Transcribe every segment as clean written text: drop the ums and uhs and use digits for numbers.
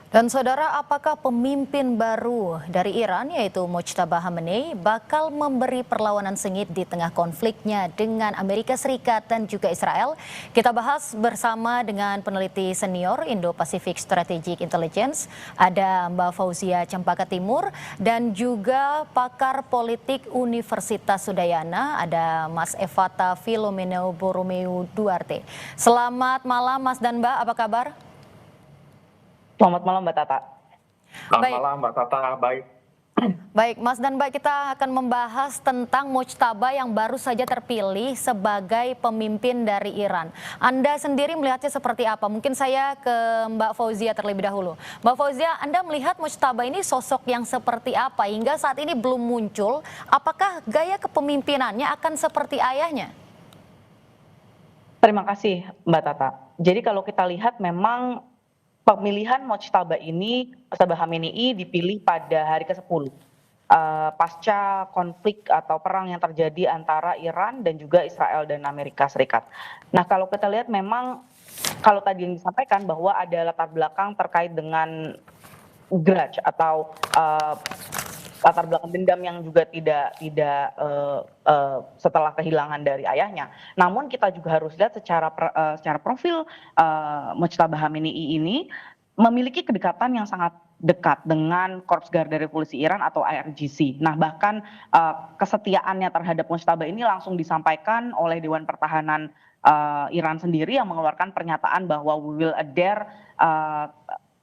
Dan saudara, apakah pemimpin baru dari Iran yaitu Mojtaba Khamenei bakal memberi perlawanan sengit di tengah konfliknya dengan Amerika Serikat dan juga Israel? Kita bahas bersama dengan peneliti senior Indo-Pacific Strategic Intelligence, ada Mbak Fauzia Cempaka Timur, dan juga pakar politik Universitas Udayana, ada Mas Evata Filomeno Borromeo Duarte. Selamat malam Mas dan Mbak, apa kabar? Selamat malam Mbak Tata. Selamat Baik. malam Mbak Tata, baik. Baik, Mas dan Mbak, kita akan membahas tentang Mojtaba yang baru saja terpilih sebagai pemimpin dari Iran. Anda sendiri melihatnya seperti apa? Mungkin saya ke Mbak Fauzia terlebih dahulu. Mbak Fauzia, Anda melihat Mojtaba ini sosok yang seperti apa? Hingga saat ini belum muncul, apakah gaya kepemimpinannya akan seperti ayahnya? Terima kasih Mbak Tata. Jadi kalau kita lihat memang pemilihan Mojtaba Khamenei dipilih pada hari ke-10 pasca konflik atau perang yang terjadi antara Iran dan juga Israel dan Amerika Serikat. Nah, kalau kita lihat memang kalau tadi yang disampaikan bahwa ada latar belakang terkait dengan grudge atau latar belakang dendam yang juga tidak setelah kehilangan dari ayahnya. Namun kita juga harus lihat secara profil Mojtaba Khamenei ini memiliki kedekatan yang sangat dekat dengan Korps Garda Revolusi Iran atau IRGC. Nah, bahkan kesetiaannya terhadap Mojtaba ini langsung disampaikan oleh Dewan Pertahanan Iran sendiri yang mengeluarkan pernyataan bahwa we will adhere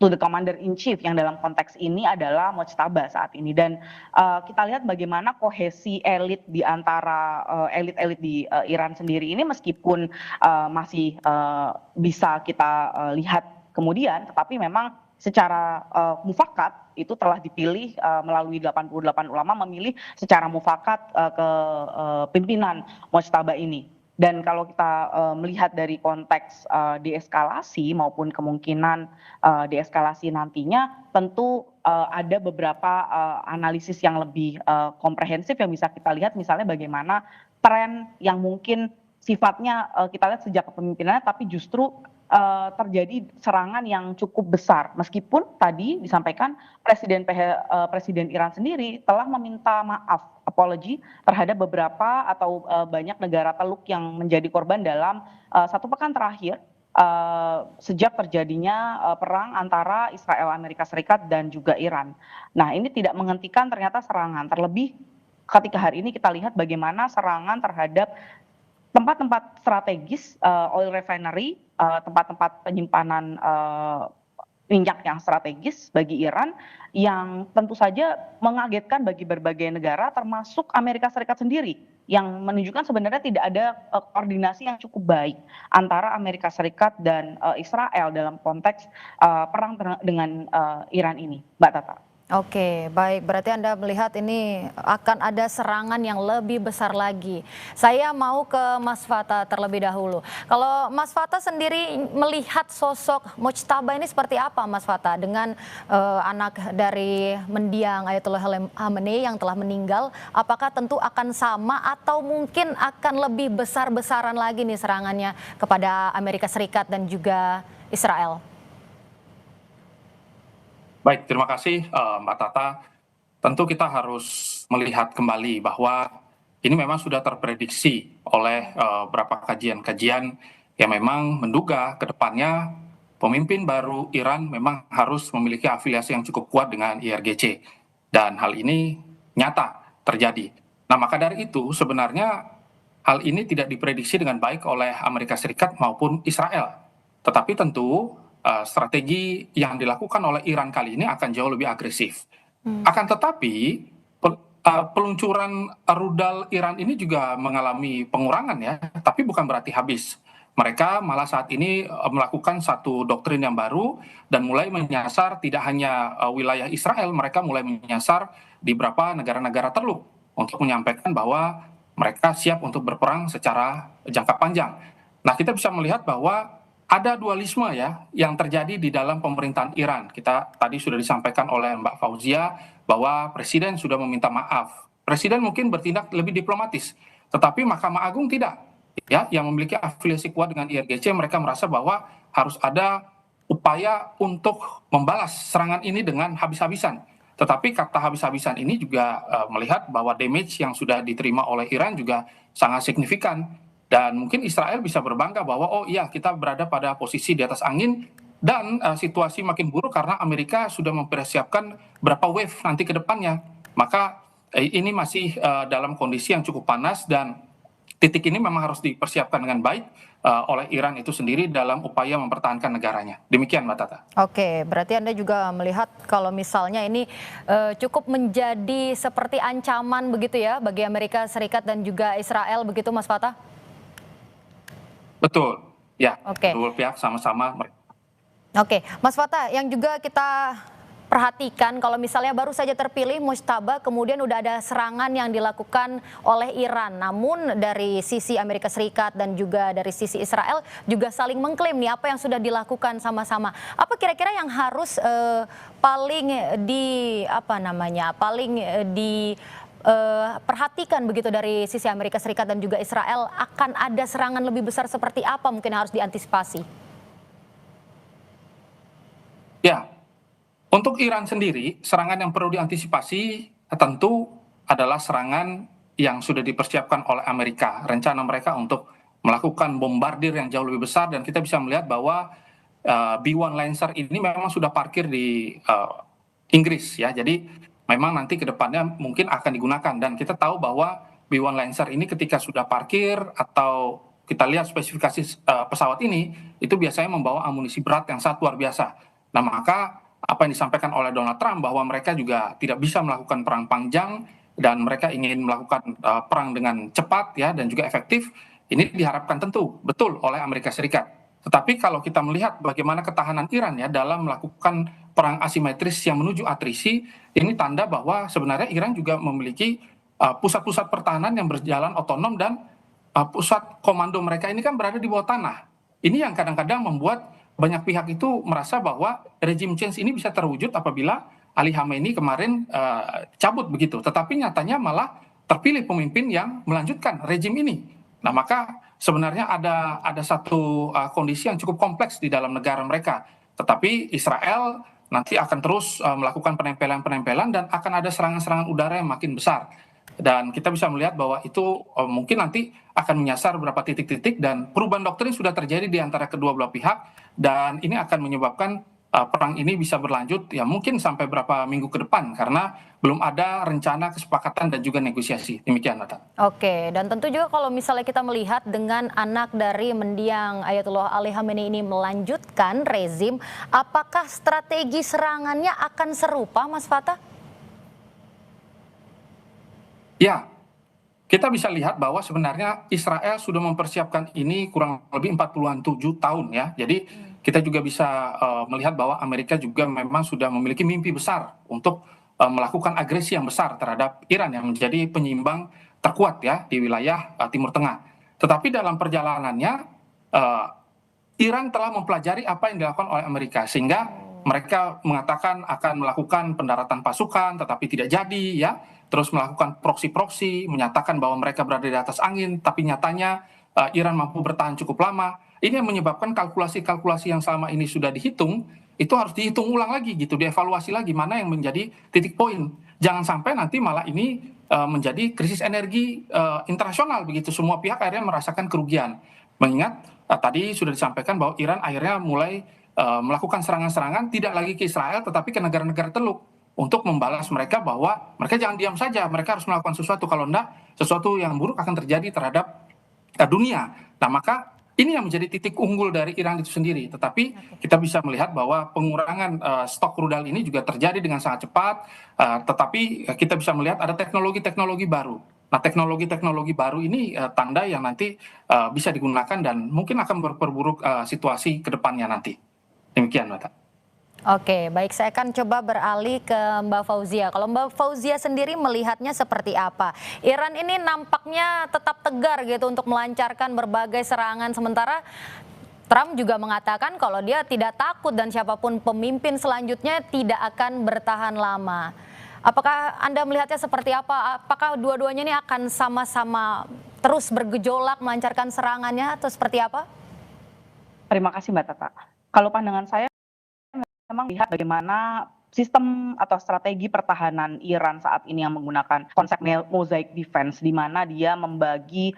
to the commander in chief, yang dalam konteks ini adalah Mojtaba saat ini. Dan kita lihat bagaimana kohesi elit di antara elit-elit di Iran sendiri ini meskipun masih bisa kita lihat kemudian, tetapi memang secara mufakat itu telah dipilih melalui 88 ulama memilih secara mufakat ke pimpinan Mojtaba ini. Dan kalau kita melihat dari konteks deeskalasi maupun kemungkinan deeskalasi nantinya, tentu ada beberapa analisis yang lebih komprehensif yang bisa kita lihat, misalnya bagaimana tren yang mungkin sifatnya kita lihat sejak kepemimpinannya, tapi justru terjadi serangan yang cukup besar. Meskipun tadi disampaikan Presiden Iran sendiri telah meminta maaf, apology, terhadap beberapa atau banyak negara teluk yang menjadi korban dalam satu pekan terakhir sejak terjadinya perang antara Israel, Amerika Serikat, dan juga Iran. Nah, ini tidak menghentikan ternyata serangan. Terlebih ketika hari ini kita lihat bagaimana serangan terhadap tempat-tempat strategis, oil refinery, tempat-tempat penyimpanan minyak yang strategis bagi Iran, yang tentu saja mengagetkan bagi berbagai negara termasuk Amerika Serikat sendiri, yang menunjukkan sebenarnya tidak ada koordinasi yang cukup baik antara Amerika Serikat dan Israel dalam konteks perang dengan Iran ini, Mbak Tata. Oke, baik. Berarti Anda melihat ini akan ada serangan yang lebih besar lagi. Saya mau ke Mas Fata terlebih dahulu. Kalau Mas Fata sendiri melihat sosok Mojtaba ini seperti apa, Mas Fata? Dengan anak dari mendiang Ayatollah Khamenei yang telah meninggal, apakah tentu akan sama atau mungkin akan lebih besar-besaran lagi nih serangannya kepada Amerika Serikat dan juga Israel? Baik, terima kasih Mbak Tata. Tentu kita harus melihat kembali bahwa ini memang sudah terprediksi oleh beberapa kajian-kajian yang memang menduga ke depannya pemimpin baru Iran memang harus memiliki afiliasi yang cukup kuat dengan IRGC. Dan hal ini nyata terjadi. Nah, maka dari itu sebenarnya hal ini tidak diprediksi dengan baik oleh Amerika Serikat maupun Israel. Tetapi tentu strategi yang dilakukan oleh Iran kali ini akan jauh lebih agresif. Akan tetapi peluncuran rudal Iran ini juga mengalami pengurangan ya, tapi bukan berarti habis. Mereka malah saat ini melakukan satu doktrin yang baru dan mulai menyasar tidak hanya wilayah Israel, mereka mulai menyasar di beberapa negara-negara teluk untuk menyampaikan bahwa mereka siap untuk berperang secara jangka panjang. Nah, kita bisa melihat bahwa ada dualisme ya yang terjadi di dalam pemerintahan Iran. Kita tadi sudah disampaikan oleh Mbak Fauzia bahwa Presiden sudah meminta maaf. Presiden mungkin bertindak lebih diplomatis, tetapi Mahkamah Agung tidak. Ya, yang memiliki afiliasi kuat dengan IRGC, mereka merasa bahwa harus ada upaya untuk membalas serangan ini dengan habis-habisan. Tetapi kata habis-habisan ini juga melihat bahwa damage yang sudah diterima oleh Iran juga sangat signifikan. Dan mungkin Israel bisa berbangga bahwa oh iya kita berada pada posisi di atas angin dan situasi makin buruk karena Amerika sudah mempersiapkan berapa wave nanti ke depannya. Maka ini masih dalam kondisi yang cukup panas dan titik ini memang harus dipersiapkan dengan baik oleh Iran itu sendiri dalam upaya mempertahankan negaranya. Demikian Mbak Tata. Oke, berarti Anda juga melihat kalau misalnya ini cukup menjadi seperti ancaman begitu ya bagi Amerika Serikat dan juga Israel begitu Mas Fatah? Betul, ya, Oke. kedua pihak sama-sama. Oke, Mas Fatah, yang juga kita perhatikan kalau misalnya baru saja terpilih Mojtaba, kemudian udah ada serangan yang dilakukan oleh Iran. Namun dari sisi Amerika Serikat dan juga dari sisi Israel juga saling mengklaim nih apa yang sudah dilakukan sama-sama. Apa kira-kira yang harus perhatikan begitu dari sisi Amerika Serikat dan juga Israel, akan ada serangan lebih besar seperti apa mungkin harus diantisipasi? Ya, untuk Iran sendiri, serangan yang perlu diantisipasi tentu adalah serangan yang sudah dipersiapkan oleh Amerika. Rencana mereka untuk melakukan bombardir yang jauh lebih besar dan kita bisa melihat bahwa B-1 Lancer ini memang sudah parkir di Inggris ya. Jadi memang nanti ke depannya mungkin akan digunakan dan kita tahu bahwa B-1 Lancer ini ketika sudah parkir atau kita lihat spesifikasi pesawat ini itu biasanya membawa amunisi berat yang sangat luar biasa. Nah, maka apa yang disampaikan oleh Donald Trump bahwa mereka juga tidak bisa melakukan perang panjang dan mereka ingin melakukan perang dengan cepat ya dan juga efektif, ini diharapkan tentu betul oleh Amerika Serikat. Tetapi kalau kita melihat bagaimana ketahanan Iran ya dalam melakukan perang asimetris yang menuju atrisi, ini tanda bahwa sebenarnya Iran juga memiliki pusat-pusat pertahanan yang berjalan otonom dan pusat komando mereka ini kan berada di bawah tanah. Ini yang kadang-kadang membuat banyak pihak itu merasa bahwa regime change ini bisa terwujud apabila Ali Khamenei kemarin cabut begitu. Tetapi nyatanya malah terpilih pemimpin yang melanjutkan regime ini. Nah, maka sebenarnya ada satu kondisi yang cukup kompleks di dalam negara mereka. Tetapi Israel nanti akan terus melakukan penempelan-penempelan dan akan ada serangan-serangan udara yang makin besar. Dan kita bisa melihat bahwa itu mungkin nanti akan menyasar beberapa titik-titik dan perubahan doktrin sudah terjadi di antara kedua belah pihak dan ini akan menyebabkan perang ini bisa berlanjut ya mungkin sampai beberapa minggu ke depan karena belum ada rencana kesepakatan dan juga negosiasi. Demikian, Nata. Oke, dan tentu juga kalau misalnya kita melihat dengan anak dari mendiang Ayatullah Ali Khamenei ini melanjutkan rezim, apakah strategi serangannya akan serupa, Mas Fatah? Ya, kita bisa lihat bahwa sebenarnya Israel sudah mempersiapkan ini kurang lebih 47 tahun ya. Jadi kita juga bisa melihat bahwa Amerika juga memang sudah memiliki mimpi besar untuk melakukan agresi yang besar terhadap Iran yang menjadi penyeimbang terkuat ya di wilayah Timur Tengah. Tetapi dalam perjalanannya Iran telah mempelajari apa yang dilakukan oleh Amerika sehingga mereka mengatakan akan melakukan pendaratan pasukan tetapi tidak jadi ya. Terus melakukan proksi-proksi, menyatakan bahwa mereka berada di atas angin, tapi nyatanya Iran mampu bertahan cukup lama. Ini yang menyebabkan kalkulasi-kalkulasi yang selama ini sudah dihitung, itu harus dihitung ulang lagi gitu, dievaluasi lagi mana yang menjadi titik poin. Jangan sampai nanti malah ini menjadi krisis energi internasional begitu, semua pihak akhirnya merasakan kerugian. Mengingat tadi sudah disampaikan bahwa Iran akhirnya mulai melakukan serangan-serangan tidak lagi ke Israel tetapi ke negara-negara Teluk. Untuk membalas mereka bahwa mereka jangan diam saja, mereka harus melakukan sesuatu, kalau enggak sesuatu yang buruk akan terjadi terhadap dunia. Nah, maka ini yang menjadi titik unggul dari Iran itu sendiri. Tetapi kita bisa melihat bahwa pengurangan stok rudal ini juga terjadi dengan sangat cepat, tetapi kita bisa melihat ada teknologi-teknologi baru. Nah, teknologi-teknologi baru ini tanda yang nanti bisa digunakan dan mungkin akan memperburuk situasi ke depannya nanti. Demikian, Mbak. Oke, baik, saya akan coba beralih ke Mbak Fauzia. Kalau Mbak Fauzia sendiri melihatnya seperti apa? Iran ini nampaknya tetap tegar gitu untuk melancarkan berbagai serangan, sementara Trump juga mengatakan kalau dia tidak takut dan siapapun pemimpin selanjutnya tidak akan bertahan lama. Apakah Anda melihatnya seperti apa? Apakah dua-duanya ini akan sama-sama terus bergejolak melancarkan serangannya atau seperti apa? Terima kasih Mbak Tata. Kalau pandangan saya memang lihat bagaimana sistem atau strategi pertahanan Iran saat ini yang menggunakan konsep mosaic defense, di mana dia membagi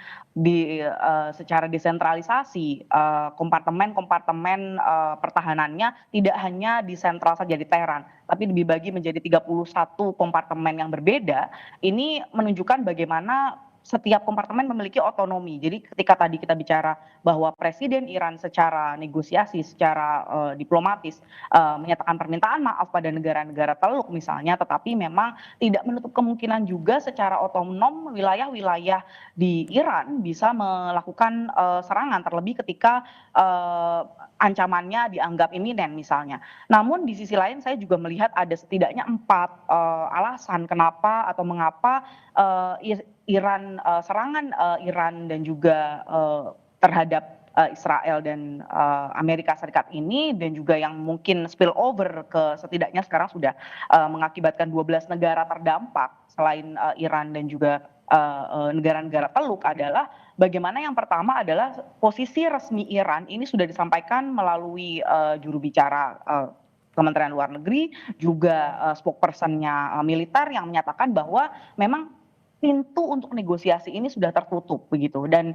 secara desentralisasi kompartemen-kompartemen pertahanannya tidak hanya di sentral saja di Teheran, tapi dibagi menjadi 31 kompartemen yang berbeda. Ini menunjukkan bagaimana setiap kompartemen memiliki otonomi. Jadi ketika tadi kita bicara bahwa Presiden Iran secara negosiasi, secara diplomatis menyatakan permintaan maaf pada negara-negara Teluk misalnya, tetapi memang tidak menutup kemungkinan juga secara otonom wilayah-wilayah di Iran bisa melakukan serangan, terlebih ketika ancamannya dianggap iminen misalnya. Namun di sisi lain saya juga melihat ada setidaknya 4 alasan kenapa atau mengapa Iran serangan Iran dan juga terhadap Israel dan Amerika Serikat ini, dan juga yang mungkin spill over ke setidaknya sekarang sudah mengakibatkan 12 negara terdampak selain Iran dan juga negara-negara Teluk, adalah bagaimana yang pertama adalah posisi resmi Iran ini sudah disampaikan melalui juru bicara Kementerian Luar Negeri, juga spokesperson-nya militer yang menyatakan bahwa memang pintu untuk negosiasi ini sudah tertutup begitu, dan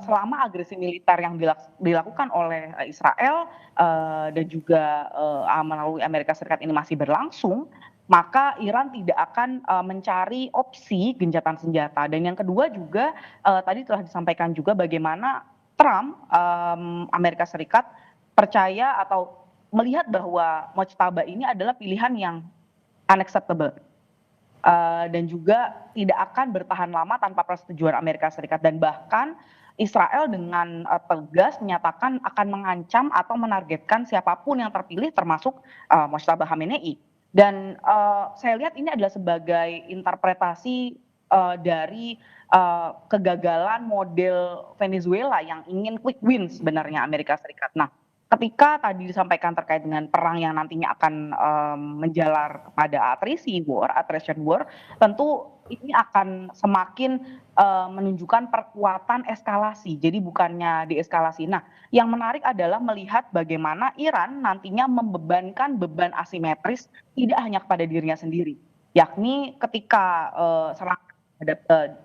selama agresi militer yang dilakukan oleh Israel dan juga melalui Amerika Serikat ini masih berlangsung, maka Iran tidak akan mencari opsi gencatan senjata. Dan yang kedua juga tadi telah disampaikan juga bagaimana Trump, Amerika Serikat percaya atau melihat bahwa Mojtaba ini adalah pilihan yang unacceptable. Dan juga tidak akan bertahan lama tanpa persetujuan Amerika Serikat, dan bahkan Israel dengan tegas menyatakan akan mengancam atau menargetkan siapapun yang terpilih termasuk Mojtaba Khamenei. Dan saya lihat ini adalah sebagai interpretasi dari kegagalan model Venezuela yang ingin quick win sebenarnya Amerika Serikat. Nah, ketika tadi disampaikan terkait dengan perang yang nantinya akan menjalar kepada attrition war, tentu ini akan semakin menunjukkan perkuatan eskalasi, jadi bukannya deeskalasi. Nah, yang menarik adalah melihat bagaimana Iran nantinya membebankan beban asimetris tidak hanya kepada dirinya sendiri, yakni ketika serangan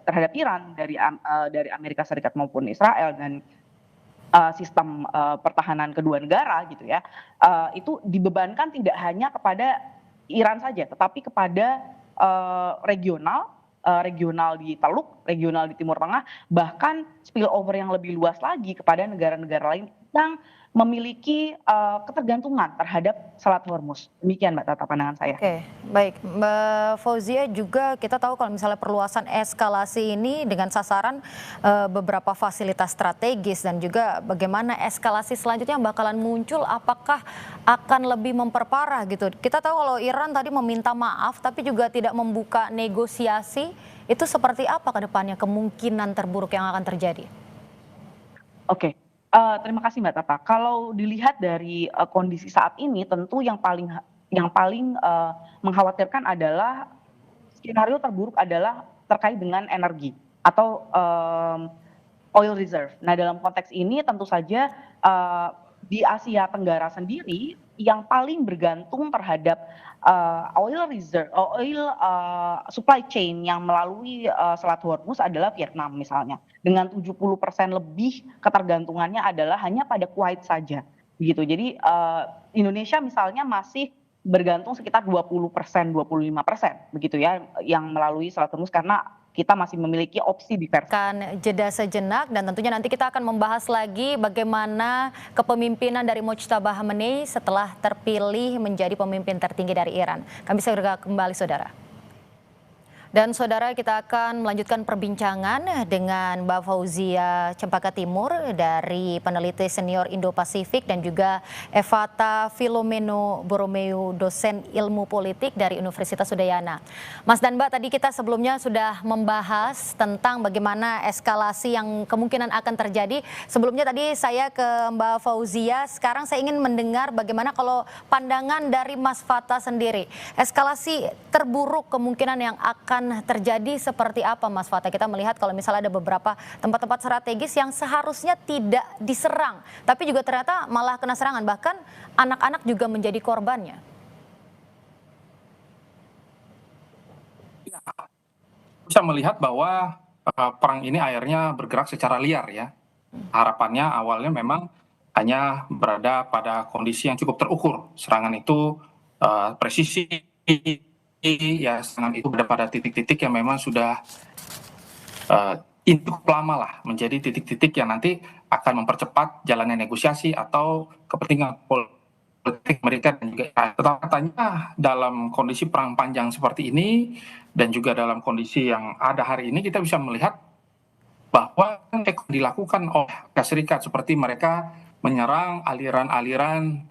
terhadap Iran dari Amerika Serikat maupun Israel dan sistem pertahanan kedua negara gitu ya, itu dibebankan tidak hanya kepada Iran saja, tetapi kepada regional di Teluk, regional di Timur Tengah, bahkan spillover yang lebih luas lagi kepada negara-negara lain yang memiliki ketergantungan terhadap Selat Hormuz. Demikian Mbak Tata pandangan saya. Oke, baik Mbak Fauzia, juga kita tahu kalau misalnya perluasan eskalasi ini dengan sasaran beberapa fasilitas strategis, dan juga bagaimana eskalasi selanjutnya bakalan muncul, apakah akan lebih memperparah gitu. Kita tahu kalau Iran tadi meminta maaf tapi juga tidak membuka negosiasi, itu seperti apa ke depannya kemungkinan terburuk yang akan terjadi? Oke. Terima kasih Mbak Tata. Kalau dilihat dari kondisi saat ini, tentu yang paling mengkhawatirkan adalah skenario terburuk adalah terkait dengan energi atau oil reserve. Nah, dalam konteks ini tentu saja di Asia Tenggara sendiri yang paling bergantung terhadap oil supply chain yang melalui Selat Hormuz adalah Vietnam misalnya, dengan 70% lebih ketergantungannya adalah hanya pada Kuwait saja begitu. Jadi Indonesia misalnya masih bergantung sekitar 20%, 25% begitu ya yang melalui Selat Hormuz, karena kita masih memiliki opsi diversi. Akan jeda sejenak, dan tentunya nanti kita akan membahas lagi bagaimana kepemimpinan dari Mojtaba Khamenei setelah terpilih menjadi pemimpin tertinggi dari Iran. Kami segera kembali saudara. Dan saudara, kita akan melanjutkan perbincangan dengan Mbak Fauzia Cempaka Timur dari peneliti senior Indo-Pasifik, dan juga Evata Filomeno Borromeo, dosen ilmu politik dari Universitas Udayana. Mas dan Mbak, tadi kita sebelumnya sudah membahas tentang bagaimana eskalasi yang kemungkinan akan terjadi. Sebelumnya tadi saya ke Mbak Fauzia, sekarang saya ingin mendengar bagaimana kalau pandangan dari Mas Fata sendiri. Eskalasi terburuk kemungkinan yang akan akan terjadi seperti apa, Mas Fatah? Kita melihat kalau misalnya ada beberapa tempat-tempat strategis yang seharusnya tidak diserang, tapi juga ternyata malah kena serangan, bahkan anak-anak juga menjadi korbannya. Bisa melihat bahwa perang ini akhirnya bergerak secara liar ya. Harapannya awalnya memang hanya berada pada kondisi yang cukup terukur. Serangan itu presisi, ya serangan itu berada pada titik-titik yang memang sudah cukup lama lah, menjadi titik-titik yang nanti akan mempercepat jalannya negosiasi atau kepentingan politik mereka dan juga Israel. Tetapi katanya dalam kondisi perang panjang seperti ini dan juga dalam kondisi yang ada hari ini, kita bisa melihat bahwa yang dilakukan oleh Amerika Serikat seperti mereka menyerang aliran-aliran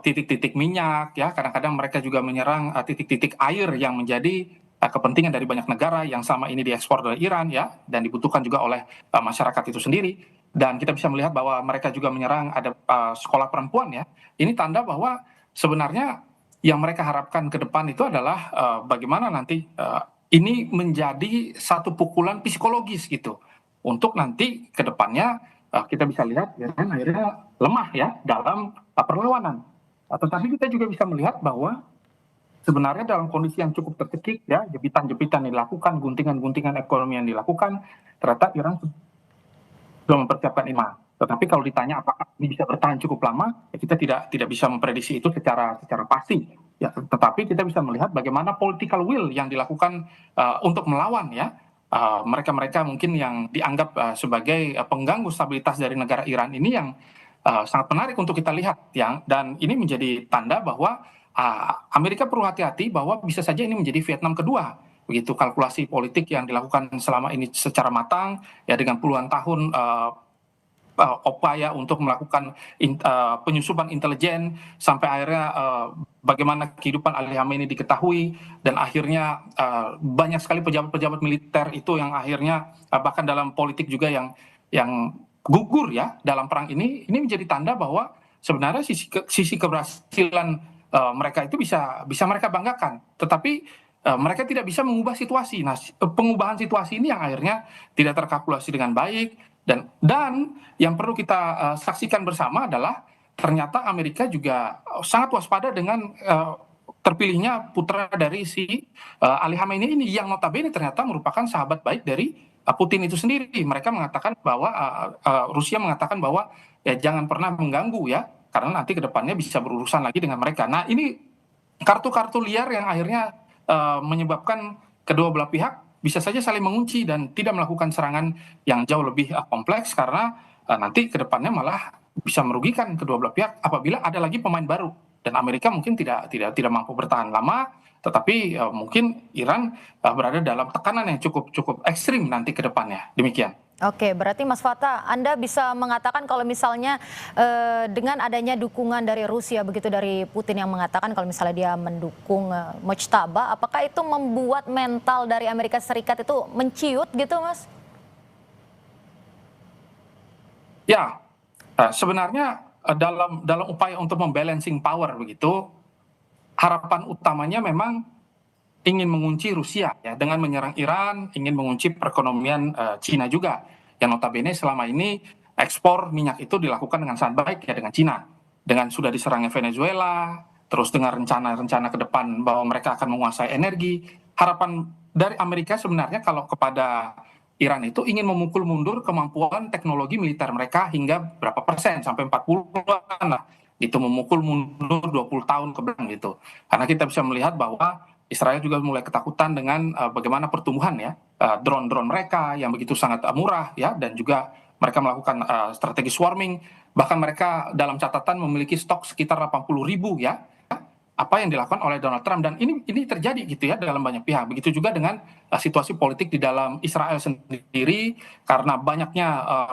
titik-titik minyak, ya kadang-kadang mereka juga menyerang titik-titik air yang menjadi kepentingan dari banyak negara yang sama ini diekspor oleh Iran, ya, dan dibutuhkan juga oleh masyarakat itu sendiri. Dan kita bisa melihat bahwa mereka juga menyerang ada sekolah perempuan, ya. Ini tanda bahwa sebenarnya yang mereka harapkan ke depan itu adalah bagaimana nanti ini menjadi satu pukulan psikologis gitu untuk nanti ke depannya kita bisa lihat ya kan akhirnya lemah ya dalam perlawanan. Tetapi kita juga bisa melihat bahwa sebenarnya dalam kondisi yang cukup tercekik ya, jepitan-jepitan yang dilakukan, guntingan-guntingan ekonomi yang dilakukan, ternyata Iran sudah mempersiapkan IMA. Tetapi kalau ditanya apakah ini bisa bertahan cukup lama, ya kita tidak bisa memprediksi itu secara pasti. Ya, tetapi kita bisa melihat bagaimana political will yang dilakukan untuk melawan ya mereka-mereka mungkin yang dianggap sebagai pengganggu stabilitas dari negara Iran ini yang sangat menarik untuk kita lihat ya, dan ini menjadi tanda bahwa Amerika perlu hati-hati bahwa bisa saja ini menjadi Vietnam kedua. Begitu kalkulasi politik yang dilakukan selama ini secara matang ya dengan puluhan tahun upaya untuk melakukan penyusupan intelijen sampai akhirnya bagaimana kehidupan Ali Khamenei diketahui dan akhirnya banyak sekali pejabat-pejabat militer itu yang akhirnya bahkan dalam politik juga yang gugur ya dalam perang ini menjadi tanda bahwa sebenarnya sisi keberhasilan mereka itu bisa mereka banggakan, tetapi mereka tidak bisa mengubah situasi. Nah, pengubahan situasi ini yang akhirnya tidak terkalkulasi dengan baik. Dan yang perlu kita saksikan bersama adalah ternyata Amerika juga sangat waspada dengan terpilihnya putra dari si Ali Khamenei ini yang notabene ternyata merupakan sahabat baik dari Putin itu sendiri. Mereka mengatakan bahwa Rusia mengatakan bahwa ya jangan pernah mengganggu ya karena nanti kedepannya bisa berurusan lagi dengan mereka. Nah ini kartu-kartu liar yang akhirnya menyebabkan kedua belah pihak bisa saja saling mengunci dan tidak melakukan serangan yang jauh lebih kompleks karena nanti ke depannya malah bisa merugikan kedua belah pihak apabila ada lagi pemain baru dan Amerika mungkin tidak mampu bertahan lama, tetapi mungkin Iran berada dalam tekanan yang cukup ekstrim nanti ke depannya. Demikian. Oke, berarti Mas Fatah, Anda bisa mengatakan kalau misalnya dengan adanya dukungan dari Rusia, begitu dari Putin yang mengatakan kalau misalnya dia mendukung Mojtaba, apakah itu membuat mental dari Amerika Serikat itu menciut gitu, Mas? Ya, sebenarnya dalam upaya untuk membalancing power begitu, harapan utamanya memang ingin mengunci Rusia ya dengan menyerang Iran, ingin mengunci perekonomian Cina juga. Yang notabene selama ini ekspor minyak itu dilakukan dengan sangat baik ya dengan Cina. Dengan sudah diserangnya Venezuela, terus dengan rencana-rencana ke depan bahwa mereka akan menguasai energi. Harapan dari Amerika sebenarnya kalau kepada Iran itu ingin memukul mundur kemampuan teknologi militer mereka hingga berapa persen, sampai 40-an lah. Itu memukul mundur 20 tahun ke belakang gitu. Karena kita bisa melihat bahwa Israel juga mulai ketakutan dengan bagaimana pertumbuhan ya drone-drone mereka yang begitu sangat murah ya dan juga mereka melakukan strategi swarming, bahkan mereka dalam catatan memiliki stok sekitar 80.000 ya apa yang dilakukan oleh Donald Trump dan ini terjadi gitu ya dalam banyak pihak. Begitu juga dengan situasi politik di dalam Israel sendiri karena banyaknya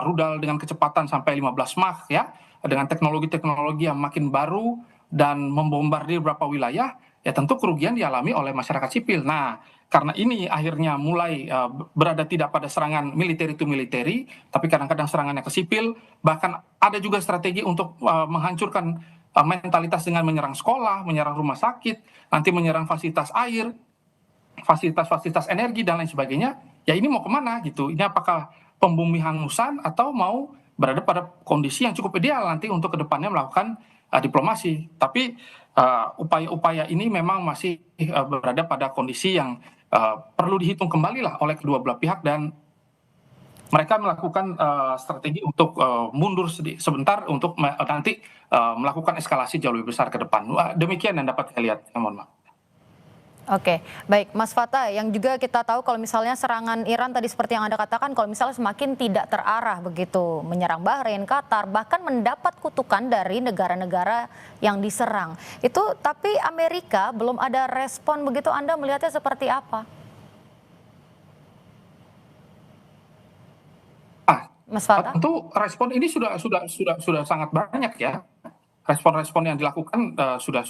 rudal dengan kecepatan sampai 15 Mach ya dengan teknologi-teknologi yang makin baru dan membombardir beberapa wilayah. Ya tentu kerugian dialami oleh masyarakat sipil. Nah, karena ini akhirnya mulai berada tidak pada serangan militeri to militeri, tapi kadang-kadang serangannya ke sipil, bahkan ada juga strategi untuk menghancurkan mentalitas dengan menyerang sekolah, menyerang rumah sakit, nanti menyerang fasilitas air. fasilitas-fasilitas energi dan lain sebagainya, ya ini mau kemana gitu? Ini apakah pembumi hangusan atau mau berada pada kondisi yang cukup ideal nanti untuk kedepannya melakukan diplomasi? Tapi upaya-upaya ini memang masih berada pada kondisi yang perlu dihitung kembali lah oleh kedua belah pihak, dan mereka melakukan strategi untuk mundur sebentar untuk nanti melakukan eskalasi jauh lebih besar ke depan. Demikian yang dapat saya lihat. Mohon maaf. Oke, baik Mas Fatah, yang juga kita tahu kalau misalnya serangan Iran tadi seperti yang Anda katakan, kalau misalnya semakin tidak terarah begitu, menyerang Bahrain, Qatar, bahkan mendapat kutukan dari negara-negara yang diserang. Itu tapi Amerika belum ada respon begitu, Anda melihatnya seperti apa? Mas Fatah? Tentu respon ini sudah sangat banyak ya. Respon-respon yang dilakukan sudah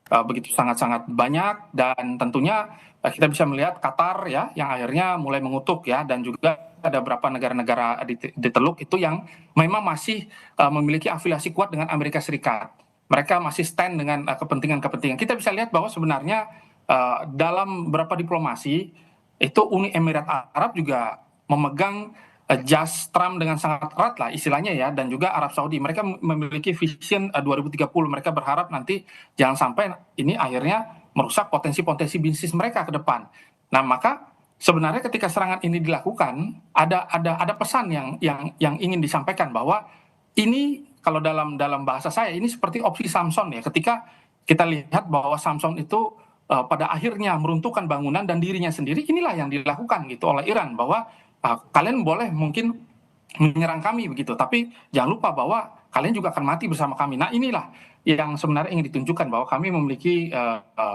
begitu sangat-sangat banyak, dan tentunya kita bisa melihat Qatar ya yang akhirnya mulai mengutuk ya, dan juga ada beberapa negara-negara di Teluk itu yang memang masih memiliki afiliasi kuat dengan Amerika Serikat. Mereka masih stand dengan kepentingan-kepentingan. Kita bisa lihat bahwa sebenarnya dalam beberapa diplomasi itu Uni Emirat Arab juga memegang jas Trump dengan sangat erat lah istilahnya ya, dan juga Arab Saudi. Mereka memiliki vision 2030. Mereka berharap nanti jangan sampai ini akhirnya merusak potensi-potensi bisnis mereka ke depan. Nah, maka sebenarnya ketika serangan ini dilakukan ada pesan yang ingin disampaikan, bahwa ini kalau dalam bahasa saya ini seperti opsi Samson ya, ketika kita lihat bahwa Samson itu pada akhirnya meruntuhkan bangunan dan dirinya sendiri. Inilah yang dilakukan gitu oleh Iran, bahwa kalian boleh mungkin menyerang kami begitu, tapi jangan lupa bahwa kalian juga akan mati bersama kami. Nah, inilah yang sebenarnya ingin ditunjukkan, bahwa kami memiliki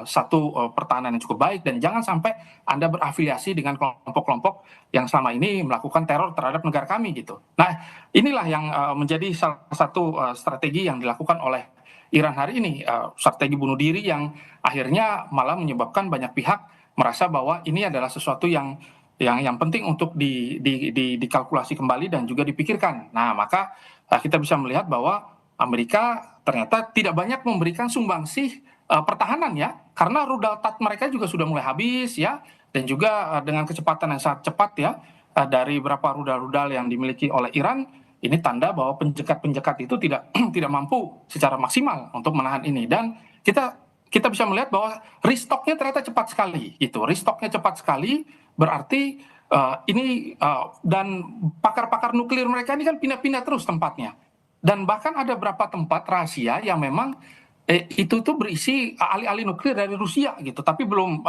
satu pertahanan yang cukup baik, dan jangan sampai Anda berafiliasi dengan kelompok-kelompok yang selama ini melakukan teror terhadap negara kami gitu. Nah, inilah yang menjadi salah satu strategi yang dilakukan oleh Iran hari ini, strategi bunuh diri yang akhirnya malah menyebabkan banyak pihak merasa bahwa ini adalah sesuatu yang penting untuk dikalkulasi kembali dan juga dipikirkan. Nah, maka kita bisa melihat bahwa Amerika ternyata tidak banyak memberikan sumbangsih pertahanan ya, karena rudal THAAD mereka juga sudah mulai habis ya, dan juga dengan kecepatan yang sangat cepat ya, dari beberapa rudal-rudal yang dimiliki oleh Iran, ini tanda bahwa penjekat-penjekat itu tidak tidak mampu secara maksimal untuk menahan ini. Dan kita bisa melihat bahwa restocknya ternyata cepat sekali gitu, restocknya cepat sekali. Berarti ini dan pakar-pakar nuklir mereka ini kan pindah-pindah terus tempatnya, dan bahkan ada beberapa tempat rahasia yang memang itu tuh berisi ahli-ahli nuklir dari Rusia gitu, tapi belum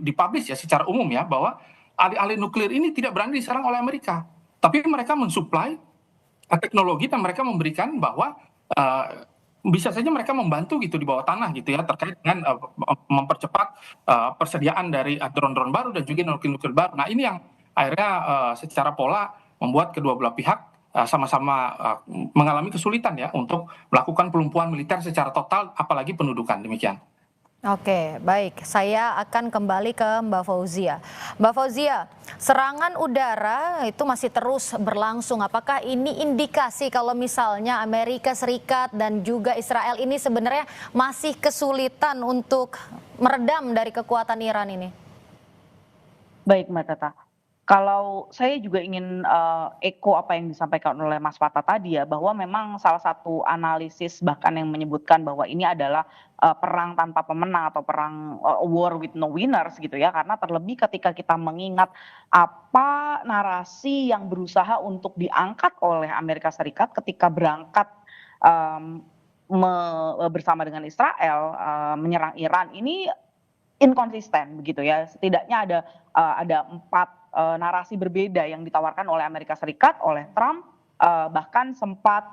dipublish ya secara umum ya, bahwa ahli-ahli nuklir ini tidak berani diserang oleh Amerika, tapi mereka mensuplai teknologi, dan mereka memberikan bahwa bisa saja mereka membantu gitu di bawah tanah gitu ya, terkait dengan mempercepat persediaan dari drone-drone baru dan juga nuklir baru. Nah, ini yang akhirnya secara pola membuat kedua belah pihak sama-sama mengalami kesulitan ya untuk melakukan pelumpuhan militer secara total, apalagi pendudukan. Demikian. Oke, baik. Saya akan kembali ke Mbak Fauzia. Mbak Fauzia, serangan udara itu masih terus berlangsung. Apakah ini indikasi kalau misalnya Amerika Serikat dan juga Israel ini sebenarnya masih kesulitan untuk meredam dari kekuatan Iran ini? Baik, Mbak Tata. Kalau saya juga ingin echo apa yang disampaikan oleh Mas Fatah tadi ya, bahwa memang salah satu analisis bahkan yang menyebutkan bahwa ini adalah perang tanpa pemenang atau perang war with no winners gitu ya, karena terlebih ketika kita mengingat apa narasi yang berusaha untuk diangkat oleh Amerika Serikat ketika berangkat bersama dengan Israel menyerang Iran, ini inkonsisten begitu ya. Setidaknya ada 4 narasi berbeda yang ditawarkan oleh Amerika Serikat, oleh Trump, bahkan sempat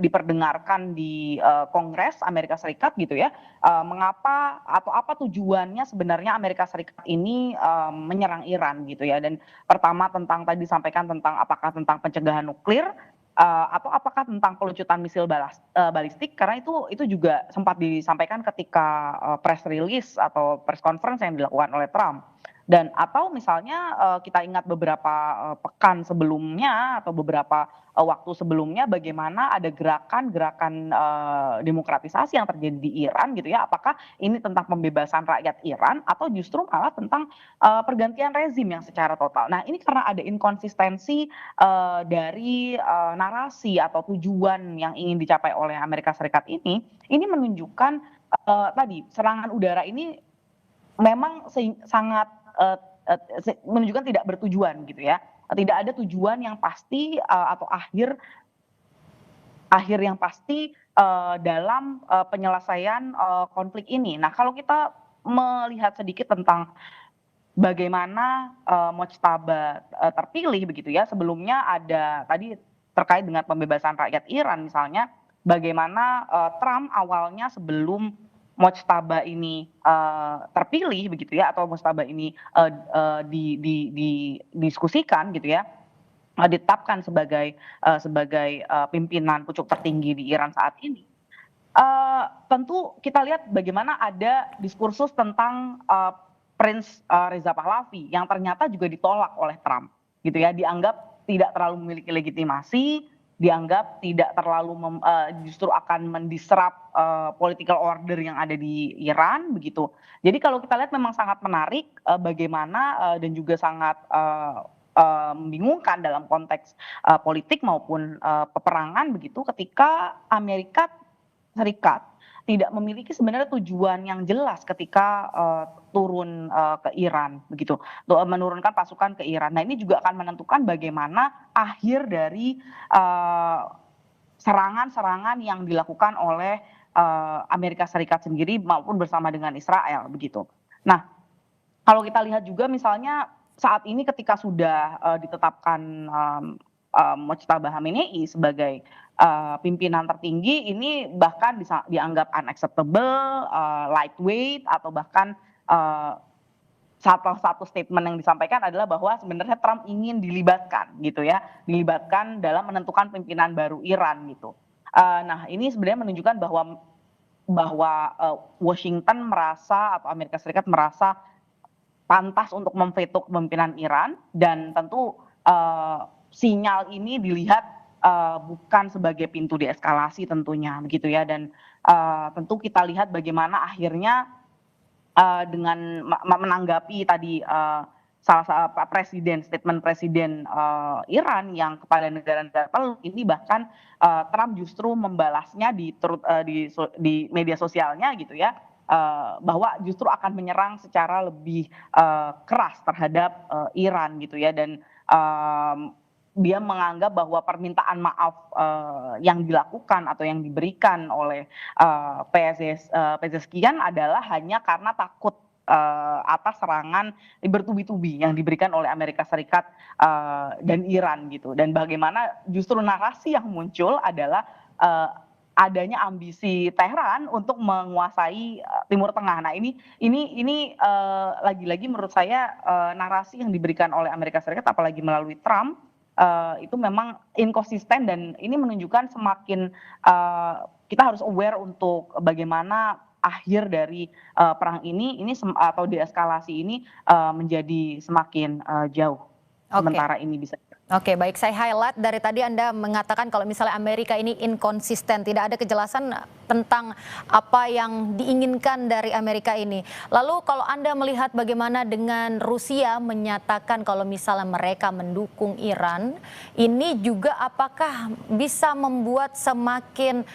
diperdengarkan di Kongres Amerika Serikat gitu ya. Mengapa atau apa tujuannya sebenarnya Amerika Serikat ini menyerang Iran gitu ya. Dan pertama tentang tadi disampaikan tentang apakah tentang pencegahan nuklir, atau apakah tentang pelucutan misil balistik, karena itu juga sempat disampaikan ketika press release atau press conference yang dilakukan oleh Trump. Dan atau misalnya kita ingat beberapa pekan sebelumnya atau beberapa waktu sebelumnya bagaimana ada gerakan-gerakan demokratisasi yang terjadi di Iran gitu ya. Apakah ini tentang pembebasan rakyat Iran atau justru malah tentang pergantian rezim yang secara total. Nah, ini karena ada inkonsistensi dari narasi atau tujuan yang ingin dicapai oleh Amerika Serikat ini menunjukkan tadi serangan udara ini memang sangat menunjukkan tidak bertujuan gitu ya. Tidak ada tujuan yang pasti atau akhir yang pasti dalam penyelesaian konflik ini. Nah, kalau kita melihat sedikit tentang bagaimana Mojtaba terpilih begitu ya. Sebelumnya ada tadi terkait dengan pembebasan rakyat Iran misalnya, bagaimana Trump awalnya sebelum Mojtaba ini terpilih begitu ya, atau Mojtaba ini didiskusikan gitu ya, ditetapkan sebagai pimpinan pucuk tertinggi di Iran saat ini. Tentu kita lihat bagaimana ada diskursus tentang Prince Reza Pahlavi yang ternyata juga ditolak oleh Trump gitu ya, dianggap tidak terlalu memiliki legitimasi, dianggap tidak terlalu justru akan mendisrupt political order yang ada di Iran begitu. Jadi kalau kita lihat memang sangat menarik bagaimana dan juga sangat membingungkan dalam konteks politik maupun peperangan begitu ketika Amerika Serikat tidak memiliki sebenarnya tujuan yang jelas ketika turun ke Iran begitu, menurunkan pasukan ke Iran. Nah, ini juga akan menentukan bagaimana akhir dari serangan-serangan yang dilakukan oleh Amerika Serikat sendiri maupun bersama dengan Israel begitu. Nah, kalau kita lihat juga misalnya saat ini ketika sudah ditetapkan Mojtaba Khamenei sebagai pimpinan tertinggi, ini bahkan dianggap unacceptable, lightweight, atau bahkan satu statement yang disampaikan adalah bahwa sebenarnya Trump ingin dilibatkan gitu ya, dilibatkan dalam menentukan pimpinan baru Iran gitu. Nah, ini sebenarnya menunjukkan bahwa Washington merasa atau Amerika Serikat merasa pantas untuk memveto kepemimpinan Iran, dan tentu sinyal ini dilihat bukan sebagai pintu deeskalasi tentunya begitu ya, dan tentu kita lihat bagaimana akhirnya dengan menanggapi tadi statement presiden Iran yang kepada negara-negara teluk ini, bahkan Trump justru membalasnya di media sosialnya gitu ya, bahwa justru akan menyerang secara lebih keras terhadap Iran gitu ya, dan dia menganggap bahwa permintaan maaf yang dilakukan atau yang diberikan oleh Pezeshkian adalah hanya karena takut atas serangan bertubi-tubi yang diberikan oleh Amerika Serikat dan Iran gitu. Dan bagaimana justru narasi yang muncul adalah adanya ambisi Tehran untuk menguasai Timur Tengah. Nah, ini lagi-lagi menurut saya narasi yang diberikan oleh Amerika Serikat apalagi melalui Trump itu memang inkonsisten, dan ini menunjukkan semakin kita harus aware untuk bagaimana akhir dari perang ini atau deeskalasi ini menjadi semakin jauh. Sementara ini bisa. Oke, baik, saya highlight dari tadi Anda mengatakan kalau misalnya Amerika ini inkonsisten, tidak ada kejelasan tentang apa yang diinginkan dari Amerika ini. Lalu kalau Anda melihat bagaimana dengan Rusia menyatakan kalau misalnya mereka mendukung Iran, ini juga apakah bisa membuat semakin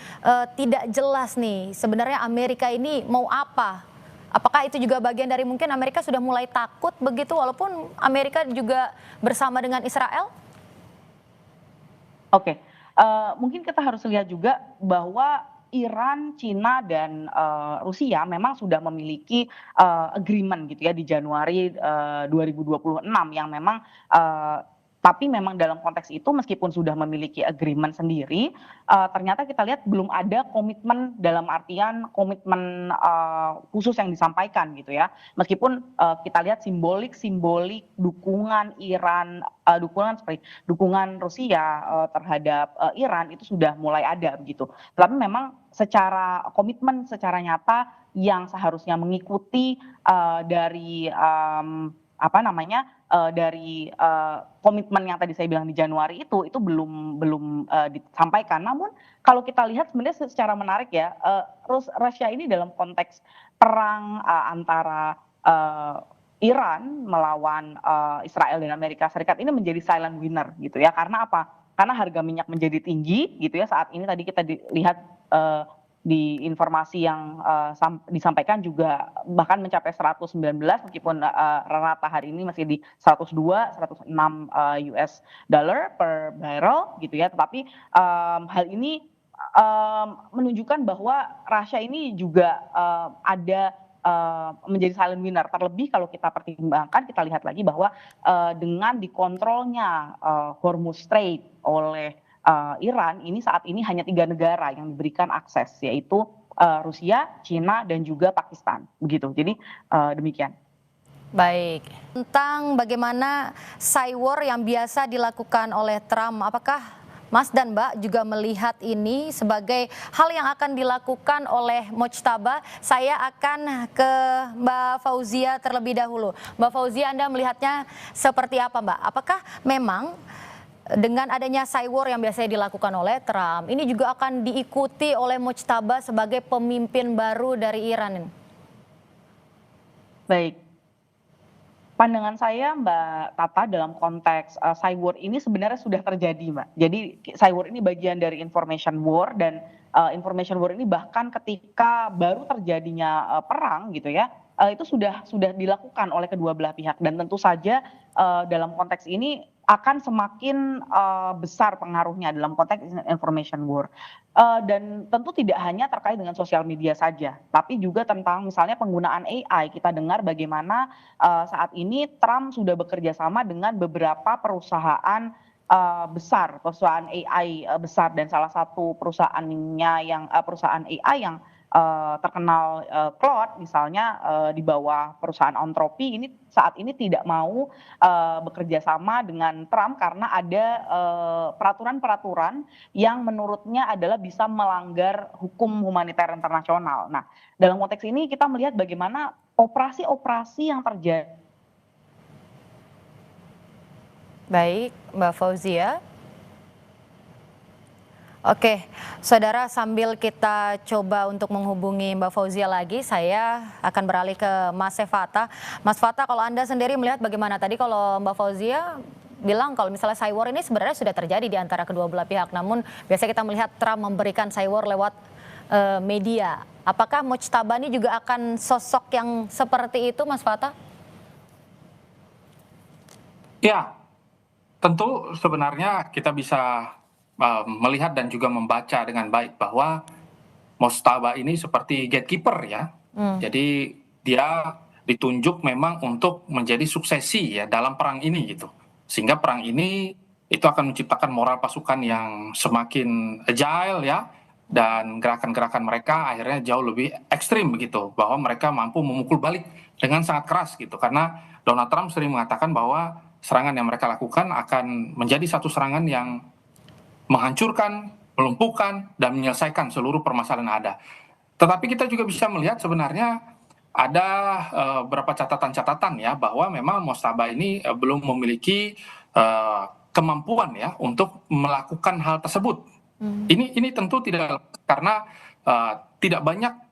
tidak jelas nih sebenarnya Amerika ini mau apa? Apakah itu juga bagian dari mungkin Amerika sudah mulai takut begitu walaupun Amerika juga bersama dengan Israel? Oke, mungkin kita harus lihat juga bahwa Iran, Cina, dan Rusia memang sudah memiliki agreement gitu ya di Januari 2026 yang memang tapi memang dalam konteks itu meskipun sudah memiliki agreement sendiri, ternyata kita lihat belum ada komitmen, dalam artian komitmen khusus yang disampaikan gitu ya. Meskipun kita lihat simbolik dukungan Iran, dukungan Rusia terhadap Iran itu sudah mulai ada begitu. Tapi memang secara komitmen, secara nyata yang seharusnya mengikuti dari apa namanya, dari, komitmen yang tadi saya bilang di Januari itu belum belum, disampaikan. Namun kalau kita lihat sebenarnya secara menarik ya, Rusia ini dalam konteks perang, antara, Iran melawan, Israel dan Amerika Serikat ini menjadi silent winner gitu ya. Karena apa? Karena harga minyak menjadi tinggi gitu ya saat ini tadi kita lihat, di informasi yang, disampaikan juga bahkan mencapai 119 meskipun, rata hari ini masih di 102, 106, US dollar per barrel gitu ya. Tetapi, hal ini, menunjukkan bahwa Russia ini juga, ada, menjadi silent winner. Terlebih kalau kita pertimbangkan, kita lihat lagi bahwa, dengan dikontrolnya, Hormuz Strait oleh Iran ini saat ini hanya 3 negara yang diberikan akses, yaitu, Rusia, Cina, dan juga Pakistan, begitu. Jadi, demikian. Baik, tentang bagaimana cywar yang biasa dilakukan oleh Trump, apakah Mas dan Mbak juga melihat ini sebagai hal yang akan dilakukan oleh Mojtaba? Saya akan ke Mbak Fauzia terlebih dahulu. Mbak Fauzia, Anda melihatnya seperti apa, Mbak? Apakah memang dengan adanya cywar yang biasanya dilakukan oleh Trump, ini juga akan diikuti oleh Mojtaba sebagai pemimpin baru dari Iran ini? Baik. Pandangan saya Mbak Tata dalam konteks, cywar ini sebenarnya sudah terjadi, Mbak. Jadi cywar ini bagian dari information war dan, information war ini bahkan ketika baru terjadinya, perang gitu ya, itu sudah dilakukan oleh kedua belah pihak dan tentu saja, dalam konteks ini akan semakin, besar pengaruhnya dalam konteks information war. Dan tentu tidak hanya terkait dengan sosial media saja, tapi juga tentang misalnya penggunaan AI. Kita dengar bagaimana, saat ini Trump sudah bekerja sama dengan beberapa perusahaan, besar, perusahaan AI, besar dan salah satu perusahaannya yang perusahaan AI yang, terkenal, Claude misalnya, di bawah perusahaan Anthropic ini saat ini tidak mau, bekerja sama dengan Trump karena ada, peraturan-peraturan yang menurutnya adalah bisa melanggar hukum humaniter internasional. Nah, dalam konteks ini kita melihat bagaimana operasi-operasi yang terjadi. Baik, Mbak Fauzia. Oke, saudara, sambil kita coba untuk menghubungi Mbak Fauzia lagi, saya akan beralih ke Mas Fata. Mas Fata, kalau Anda sendiri melihat bagaimana tadi kalau Mbak Fauzia bilang kalau misalnya cywar ini sebenarnya sudah terjadi di antara kedua belah pihak, namun biasanya kita melihat Trump memberikan cywar lewat media. Apakah Mojtaba ini juga akan sosok yang seperti itu, Mas Fata? Ya, tentu sebenarnya kita bisa melihat dan juga membaca dengan baik bahwa Mojtaba ini seperti gatekeeper ya. Jadi dia ditunjuk memang untuk menjadi suksesi ya dalam perang ini gitu. Sehingga perang ini itu akan menciptakan moral pasukan yang semakin agile ya, dan gerakan-gerakan mereka akhirnya jauh lebih ekstrim begitu, bahwa mereka mampu memukul balik dengan sangat keras gitu. Karena Donald Trump sering mengatakan bahwa serangan yang mereka lakukan akan menjadi satu serangan yang menghancurkan, melumpuhkan, dan menyelesaikan seluruh permasalahan yang ada. Tetapi kita juga bisa melihat sebenarnya ada beberapa catatan-catatan ya, bahwa memang Mojtaba ini belum memiliki kemampuan ya untuk melakukan hal tersebut. Ini tentu tidak, karena tidak banyak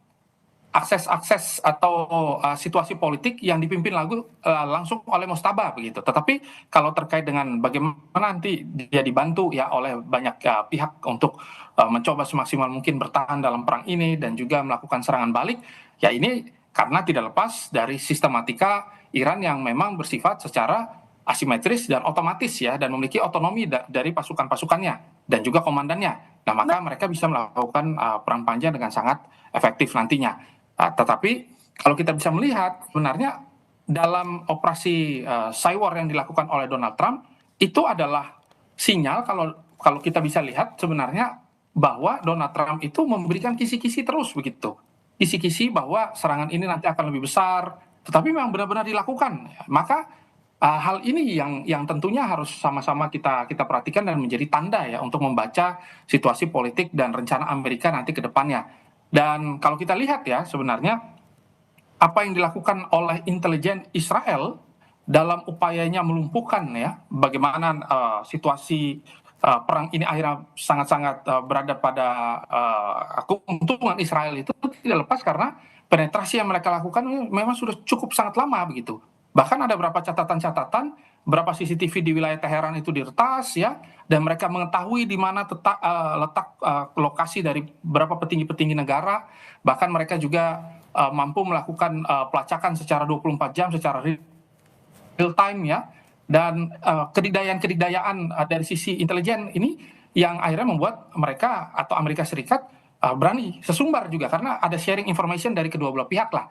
akses-akses atau situasi politik yang dipimpin langsung oleh Mojtaba begitu. Tetapi kalau terkait dengan bagaimana nanti dia dibantu ya oleh banyak pihak untuk mencoba semaksimal mungkin bertahan dalam perang ini dan juga melakukan serangan balik, ya ini karena tidak lepas dari sistematika Iran yang memang bersifat secara asimetris dan otomatis ya, dan memiliki otonomi dari pasukan-pasukannya dan juga komandannya. Nah, maka mereka bisa melakukan perang panjang dengan sangat efektif nantinya. Tetapi kalau kita bisa melihat sebenarnya dalam operasi cywar yang dilakukan oleh Donald Trump itu adalah sinyal, kalau kita bisa lihat sebenarnya bahwa Donald Trump itu memberikan kisi-kisi terus begitu, kisi-kisi bahwa serangan ini nanti akan lebih besar, tetapi memang benar-benar dilakukan. Maka hal ini yang tentunya harus sama-sama kita perhatikan dan menjadi tanda ya untuk membaca situasi politik dan rencana Amerika nanti ke depannya. Dan kalau kita lihat ya sebenarnya apa yang dilakukan oleh intelijen Israel dalam upayanya melumpuhkan ya bagaimana situasi perang ini akhirnya sangat-sangat berada pada keuntungan Israel itu tidak lepas karena penetrasi yang mereka lakukan memang sudah cukup sangat lama begitu. Bahkan ada beberapa catatan-catatan, berapa CCTV di wilayah Teheran itu diretas ya, dan mereka mengetahui di mana letak lokasi dari beberapa petinggi-petinggi negara. Bahkan mereka juga mampu melakukan pelacakan secara 24 jam, secara real time ya, dan kedikdayaan dari sisi intelijen ini yang akhirnya membuat mereka atau Amerika Serikat berani sesumbar juga karena ada sharing information dari kedua belah pihak lah,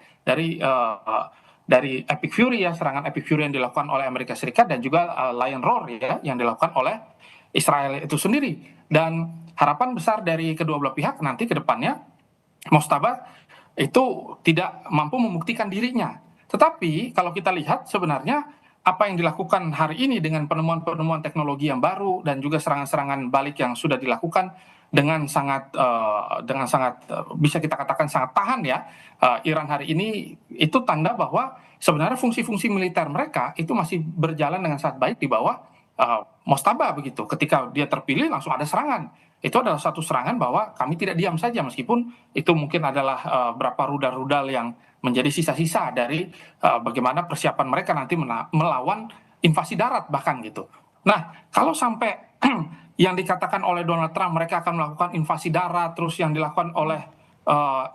dari Epic Fury ya, serangan Epic Fury yang dilakukan oleh Amerika Serikat dan juga Lion Roar ya yang dilakukan oleh Israel itu sendiri. Dan harapan besar dari kedua belah pihak nanti ke depannya Mojtaba itu tidak mampu membuktikan dirinya. Tetapi kalau kita lihat sebenarnya apa yang dilakukan hari ini dengan penemuan-penemuan teknologi yang baru dan juga serangan-serangan balik yang sudah dilakukan dengan sangat bisa kita katakan sangat tahan ya, Iran hari ini itu tanda bahwa sebenarnya fungsi-fungsi militer mereka itu masih berjalan dengan sangat baik di bawah Mojtaba begitu. Ketika dia terpilih langsung ada serangan. Itu adalah satu serangan bahwa kami tidak diam saja meskipun itu mungkin adalah beberapa rudal-rudal yang menjadi sisa-sisa dari bagaimana persiapan mereka nanti melawan invasi darat bahkan gitu. Nah, kalau sampai yang dikatakan oleh Donald Trump mereka akan melakukan invasi darat, terus yang dilakukan oleh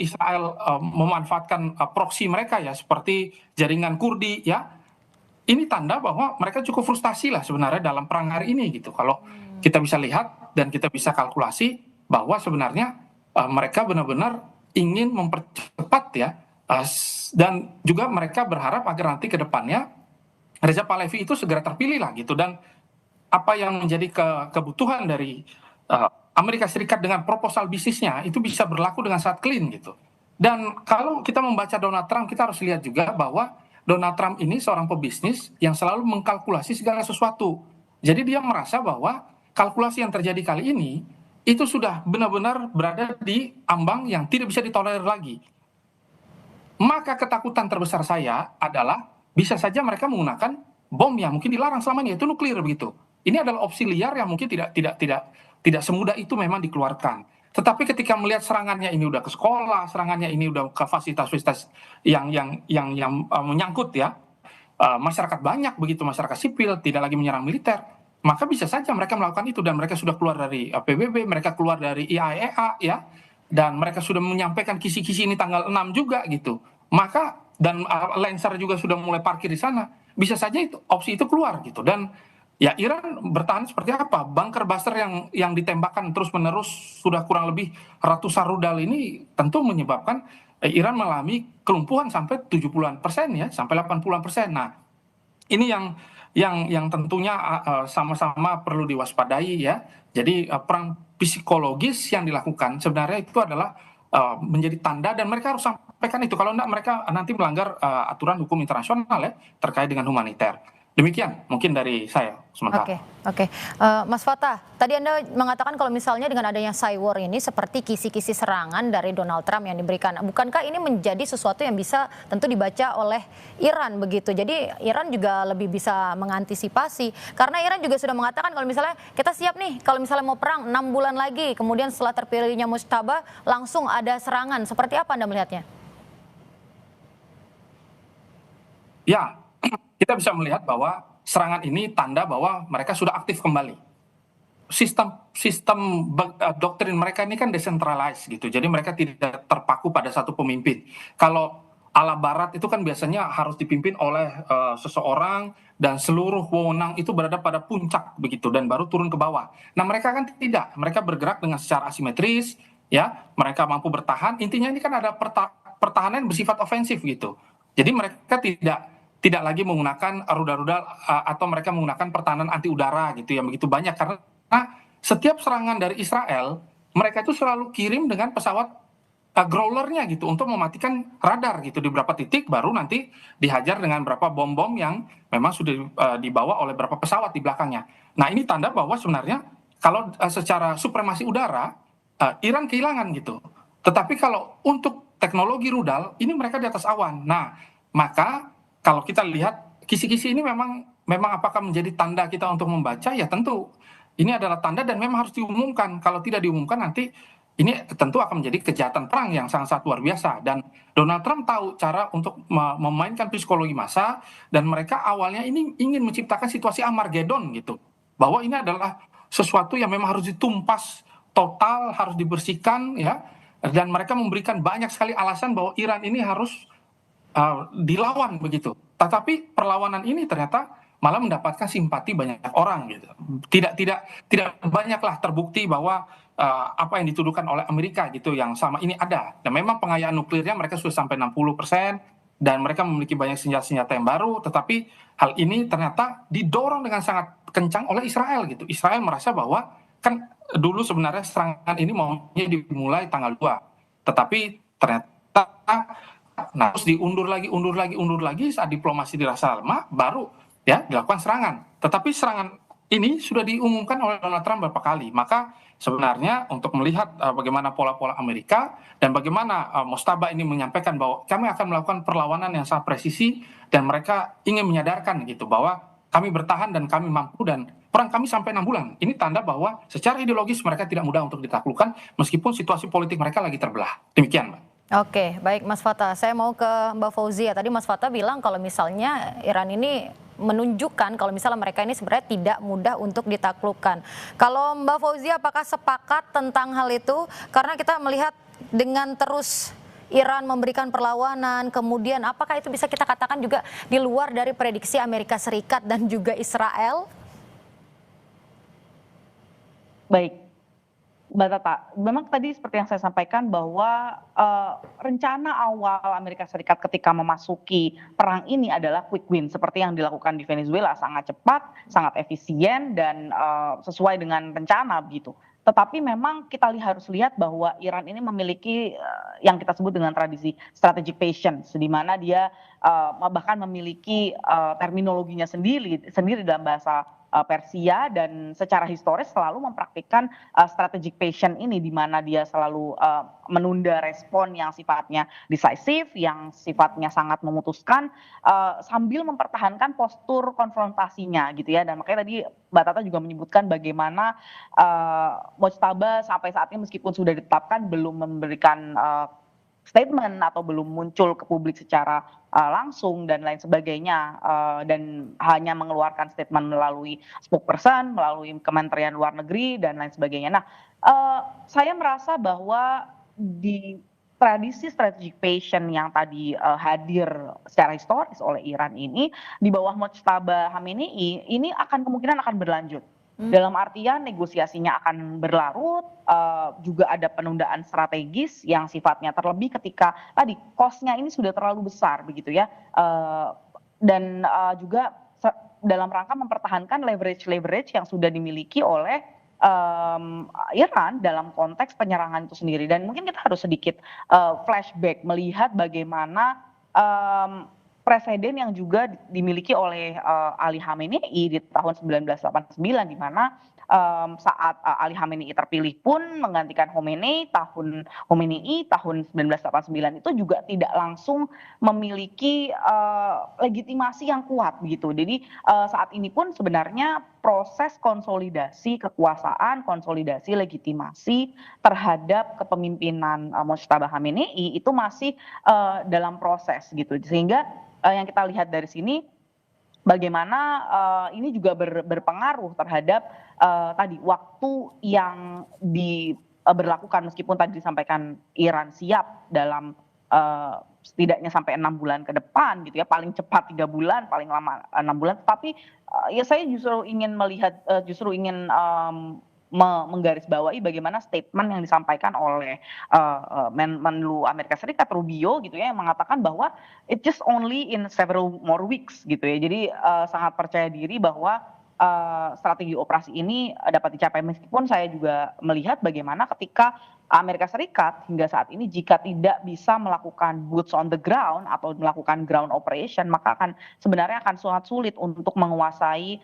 Israel memanfaatkan proksi mereka ya seperti jaringan Kurdi ya, ini tanda bahwa mereka cukup frustasi lah sebenarnya dalam perang hari ini gitu. Kalau kita bisa lihat dan kita bisa kalkulasi bahwa sebenarnya mereka benar-benar ingin mempercepat ya, dan juga mereka berharap agar nanti ke depannya Reza Pahlavi itu segera terpilih lah gitu. Dan apa yang menjadi kebutuhan dari Amerika Serikat dengan proposal bisnisnya itu bisa berlaku dengan sangat clean gitu. Dan kalau kita membaca Donald Trump, kita harus lihat juga bahwa Donald Trump ini seorang pebisnis yang selalu mengkalkulasi segala sesuatu. Jadi dia merasa bahwa kalkulasi yang terjadi kali ini itu sudah benar-benar berada di ambang yang tidak bisa ditolerir lagi. Maka ketakutan terbesar saya adalah bisa saja mereka menggunakan bom yang mungkin dilarang selamanya, yaitu nuklir begitu. Ini adalah opsi liar yang mungkin tidak semudah itu memang dikeluarkan. Tetapi ketika melihat serangannya ini udah ke sekolah, serangannya ini udah ke fasilitas-fasilitas yang menyangkut ya masyarakat banyak begitu, masyarakat sipil, tidak lagi menyerang militer, maka bisa saja mereka melakukan itu dan mereka sudah keluar dari PBB, mereka keluar dari IAEA ya, dan mereka sudah menyampaikan kisi-kisi ini tanggal 6 juga gitu. Maka dan Lancer juga sudah mulai parkir di sana. Bisa saja itu opsi itu keluar gitu. Dan ya Iran bertahan seperti apa? Bunker buster yang ditembakkan terus-menerus sudah kurang lebih ratusan rudal ini tentu menyebabkan Iran mengalami kelumpuhan sampai 70-an% ya, sampai 80-an%. Nah, ini yang tentunya sama-sama perlu diwaspadai ya. Jadi perang psikologis yang dilakukan sebenarnya itu adalah menjadi tanda dan mereka harus sampaikan itu. Kalau enggak mereka nanti melanggar aturan hukum internasional ya terkait dengan humaniter. Demikian mungkin dari saya sementara. Oke. Mas Fatah, tadi Anda mengatakan kalau misalnya dengan adanya cyber ini seperti kisi-kisi serangan dari Donald Trump yang diberikan, bukankah ini menjadi sesuatu yang bisa tentu dibaca oleh Iran begitu? Jadi Iran juga lebih bisa mengantisipasi karena Iran juga sudah mengatakan kalau misalnya kita siap nih kalau misalnya mau perang 6 bulan lagi, kemudian setelah terpilihnya Mojtaba langsung ada serangan. Seperti apa Anda melihatnya? Ya, kita bisa melihat bahwa serangan ini tanda bahwa mereka sudah aktif kembali. Sistem doktrin mereka ini kan decentralized gitu. Jadi mereka tidak terpaku pada satu pemimpin. Kalau ala barat itu kan biasanya harus dipimpin oleh seseorang dan seluruh wewenang itu berada pada puncak begitu dan baru turun ke bawah. Nah, mereka kan tidak. Mereka bergerak dengan secara asimetris ya. Mereka mampu bertahan. Intinya ini kan ada pertahanan bersifat ofensif gitu. Jadi mereka tidak lagi menggunakan rudal-rudal atau mereka menggunakan pertahanan anti udara gitu yang begitu banyak karena setiap serangan dari Israel mereka itu selalu kirim dengan pesawat growlernya gitu untuk mematikan radar gitu di beberapa titik baru nanti dihajar dengan beberapa bom-bom yang memang sudah dibawa oleh beberapa pesawat di belakangnya. Nah, ini tanda bahwa sebenarnya kalau secara supremasi udara Iran kehilangan gitu. Tetapi kalau untuk teknologi rudal ini mereka di atas awan. Nah, maka kalau kita lihat kisi-kisi ini memang apakah menjadi tanda kita untuk membaca? Ya tentu ini adalah tanda dan memang harus diumumkan. Kalau tidak diumumkan nanti ini tentu akan menjadi kejahatan perang yang sangat luar biasa. Dan Donald Trump tahu cara untuk memainkan psikologi massa, dan mereka awalnya ini ingin menciptakan situasi Armageddon gitu. Bahwa ini adalah sesuatu yang memang harus ditumpas total, harus dibersihkan ya. Dan mereka memberikan banyak sekali alasan bahwa Iran ini harus dilawan begitu. Tetapi perlawanan ini ternyata malah mendapatkan simpati banyak orang gitu. Tidak banyaklah terbukti bahwa apa yang dituduhkan oleh Amerika gitu yang sama ini ada. Dan memang pengayaan nuklirnya mereka sudah sampai 60% dan mereka memiliki banyak senjata-senjata yang baru, tetapi hal ini ternyata didorong dengan sangat kencang oleh Israel gitu. Israel merasa bahwa kan dulu sebenarnya serangan ini maunya dimulai tanggal 2. Tetapi ternyata terus undur lagi saat diplomasi dirasa lemah baru ya dilakukan serangan. Tetapi serangan ini sudah diumumkan oleh Donald Trump beberapa kali. Maka sebenarnya untuk melihat bagaimana pola-pola Amerika dan bagaimana Mojtaba ini menyampaikan bahwa kami akan melakukan perlawanan yang sangat presisi dan mereka ingin menyadarkan gitu bahwa kami bertahan dan kami mampu dan perang kami sampai 6 bulan. Ini tanda bahwa secara ideologis mereka tidak mudah untuk ditaklukkan meskipun situasi politik mereka lagi terbelah. Demikian, Mbak. Oke, baik Mas Fatah. Saya mau ke Mbak Fauzia. Tadi Mas Fatah bilang kalau misalnya Iran ini menunjukkan kalau misalnya mereka ini sebenarnya tidak mudah untuk ditaklukkan. Kalau Mbak Fauzia apakah sepakat tentang hal itu? Karena kita melihat dengan terus Iran memberikan perlawanan, kemudian apakah itu bisa kita katakan juga di luar dari prediksi Amerika Serikat dan juga Israel? Baik, Mbak Tata, memang tadi seperti yang saya sampaikan bahwa rencana awal Amerika Serikat ketika memasuki perang ini adalah quick win seperti yang dilakukan di Venezuela, sangat cepat, sangat efisien dan sesuai dengan rencana begitu. Tetapi memang kita harus lihat bahwa Iran ini memiliki yang kita sebut dengan tradisi strategic patience, di mana dia bahkan memiliki terminologinya sendiri dalam bahasa Persia dan secara historis selalu mempraktikkan strategic patience ini di mana dia selalu menunda respon yang sifatnya decisive, yang sifatnya sangat memutuskan sambil mempertahankan postur konfrontasinya gitu ya. Dan makanya tadi Mbak Tata juga menyebutkan bagaimana Mojtaba sampai saat ini meskipun sudah ditetapkan belum memberikan statement atau belum muncul ke publik secara langsung dan lain sebagainya dan hanya mengeluarkan statement melalui spokesperson, melalui Kementerian Luar Negeri dan lain sebagainya. Nah, saya merasa bahwa di tradisi strategic patience yang tadi hadir secara historis oleh Iran ini di bawah Mojtaba Khamenei ini kemungkinan akan berlanjut. Dalam artian negosiasinya akan berlarut, juga ada penundaan strategis yang sifatnya terlebih ketika tadi cost-nya ini sudah terlalu besar begitu ya, dan juga dalam rangka mempertahankan leverage yang sudah dimiliki oleh Iran dalam konteks penyerangan itu sendiri. Dan mungkin kita harus sedikit flashback melihat bagaimana presiden yang juga dimiliki oleh Ali Khamenei di tahun 1989 di mana saat Ali Khamenei terpilih pun menggantikan Khomeini tahun 1989 itu juga tidak langsung memiliki legitimasi yang kuat begitu. Jadi saat ini pun sebenarnya proses konsolidasi kekuasaan, konsolidasi legitimasi terhadap kepemimpinan Mojtaba Khamenei itu masih dalam proses gitu. Sehingga yang kita lihat dari sini bagaimana ini juga berpengaruh terhadap tadi waktu yang diberlakukan meskipun tadi disampaikan Iran siap dalam setidaknya sampai 6 bulan ke depan gitu ya, paling cepat 3 bulan, paling lama 6 bulan. Tapi ya saya justru ingin melihat menggarisbawahi bagaimana statement yang disampaikan oleh Menlu Amerika Serikat Rubio gitu ya, yang mengatakan bahwa it just only in several more weeks gitu ya. Jadi sangat percaya diri bahwa strategi operasi ini dapat dicapai, meskipun saya juga melihat bagaimana ketika Amerika Serikat hingga saat ini jika tidak bisa melakukan boots on the ground atau melakukan ground operation, maka sebenarnya akan sangat sulit untuk menguasai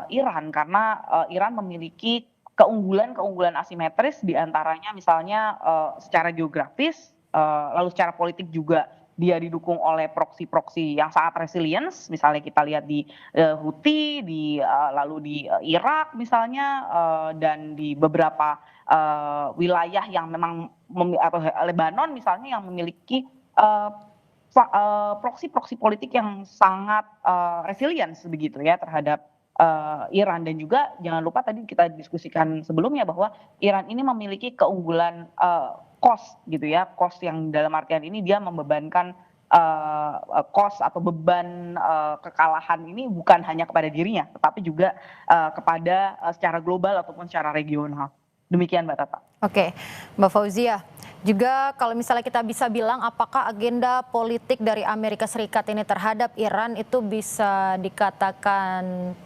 Iran karena Iran memiliki keunggulan asimetris diantaranya misalnya secara geografis, lalu secara politik juga dia didukung oleh proksi-proksi yang sangat resilience, misalnya kita lihat di Houthi, lalu di Irak misalnya, dan di beberapa wilayah yang memang atau Lebanon misalnya yang memiliki eh, proksi-proksi politik yang sangat resilience begitu ya terhadap Iran. Dan juga jangan lupa tadi kita diskusikan sebelumnya bahwa Iran ini memiliki keunggulan cost gitu ya, cost yang dalam artian ini dia membebankan cost atau beban kekalahan ini bukan hanya kepada dirinya, tetapi juga kepada secara global ataupun secara regional. Demikian Mbak Tata. Oke, Mbak Fauzia, juga kalau misalnya kita bisa bilang apakah agenda politik dari Amerika Serikat ini terhadap Iran itu bisa dikatakan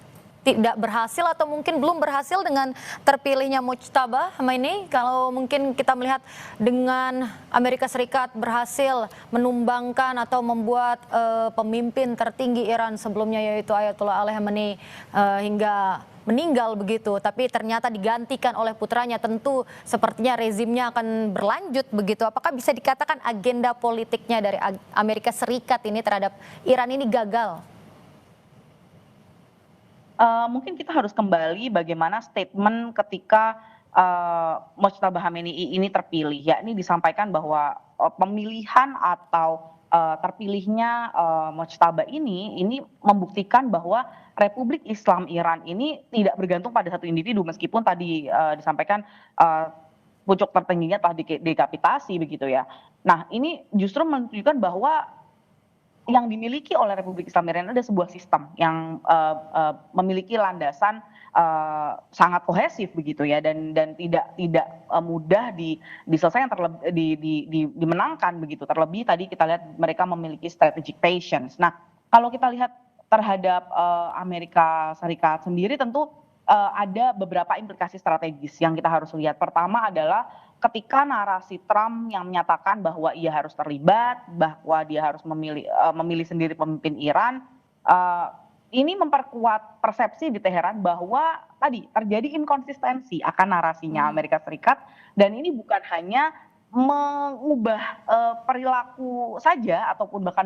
tidak berhasil atau mungkin belum berhasil dengan terpilihnya Mojtaba Khamenei? Kalau mungkin kita melihat dengan Amerika Serikat berhasil menumbangkan atau membuat pemimpin tertinggi Iran sebelumnya yaitu Ayatollah Ali Khamenei hingga meninggal begitu, tapi ternyata digantikan oleh putranya, tentu sepertinya rezimnya akan berlanjut begitu. Apakah bisa dikatakan agenda politiknya dari Amerika Serikat ini terhadap Iran ini gagal? Mungkin kita harus kembali bagaimana statement ketika Mojtaba Khamenei ini terpilih, yakni disampaikan bahwa pemilihan atau terpilihnya Mojtaba ini membuktikan bahwa Republik Islam Iran ini tidak bergantung pada satu individu, meskipun tadi disampaikan pucuk tertingginya telah dekapitasi begitu ya. Nah, ini justru menunjukkan bahwa yang dimiliki oleh Republik Islam Iran ada sebuah sistem yang memiliki landasan sangat kohesif begitu ya, dan tidak mudah diselesaikan, dimenangkan begitu. Terlebih tadi kita lihat mereka memiliki strategic patience. Nah, kalau kita lihat terhadap Amerika Serikat sendiri tentu ada beberapa implikasi strategis yang kita harus lihat. Pertama adalah ketika narasi Trump yang menyatakan bahwa ia harus terlibat, bahwa dia harus memilih sendiri pemimpin Iran, ini memperkuat persepsi di Teheran bahwa tadi terjadi inkonsistensi akan narasinya Amerika Serikat, dan ini bukan hanya mengubah perilaku saja ataupun bahkan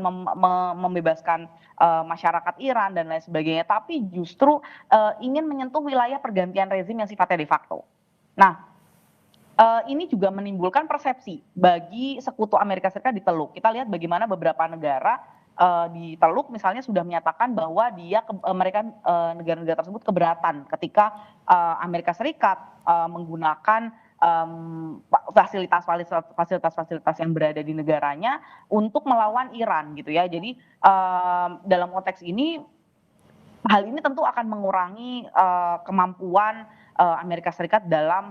membebaskan masyarakat Iran dan lain sebagainya, tapi justru ingin menyentuh wilayah pergantian rezim yang sifatnya de facto. Nah, ini juga menimbulkan persepsi bagi sekutu Amerika Serikat di Teluk. Kita lihat bagaimana beberapa negara di Teluk misalnya sudah menyatakan bahwa mereka negara-negara tersebut keberatan ketika Amerika Serikat menggunakan fasilitas yang berada di negaranya untuk melawan Iran gitu ya. Jadi dalam konteks ini hal ini tentu akan mengurangi kemampuan Amerika Serikat dalam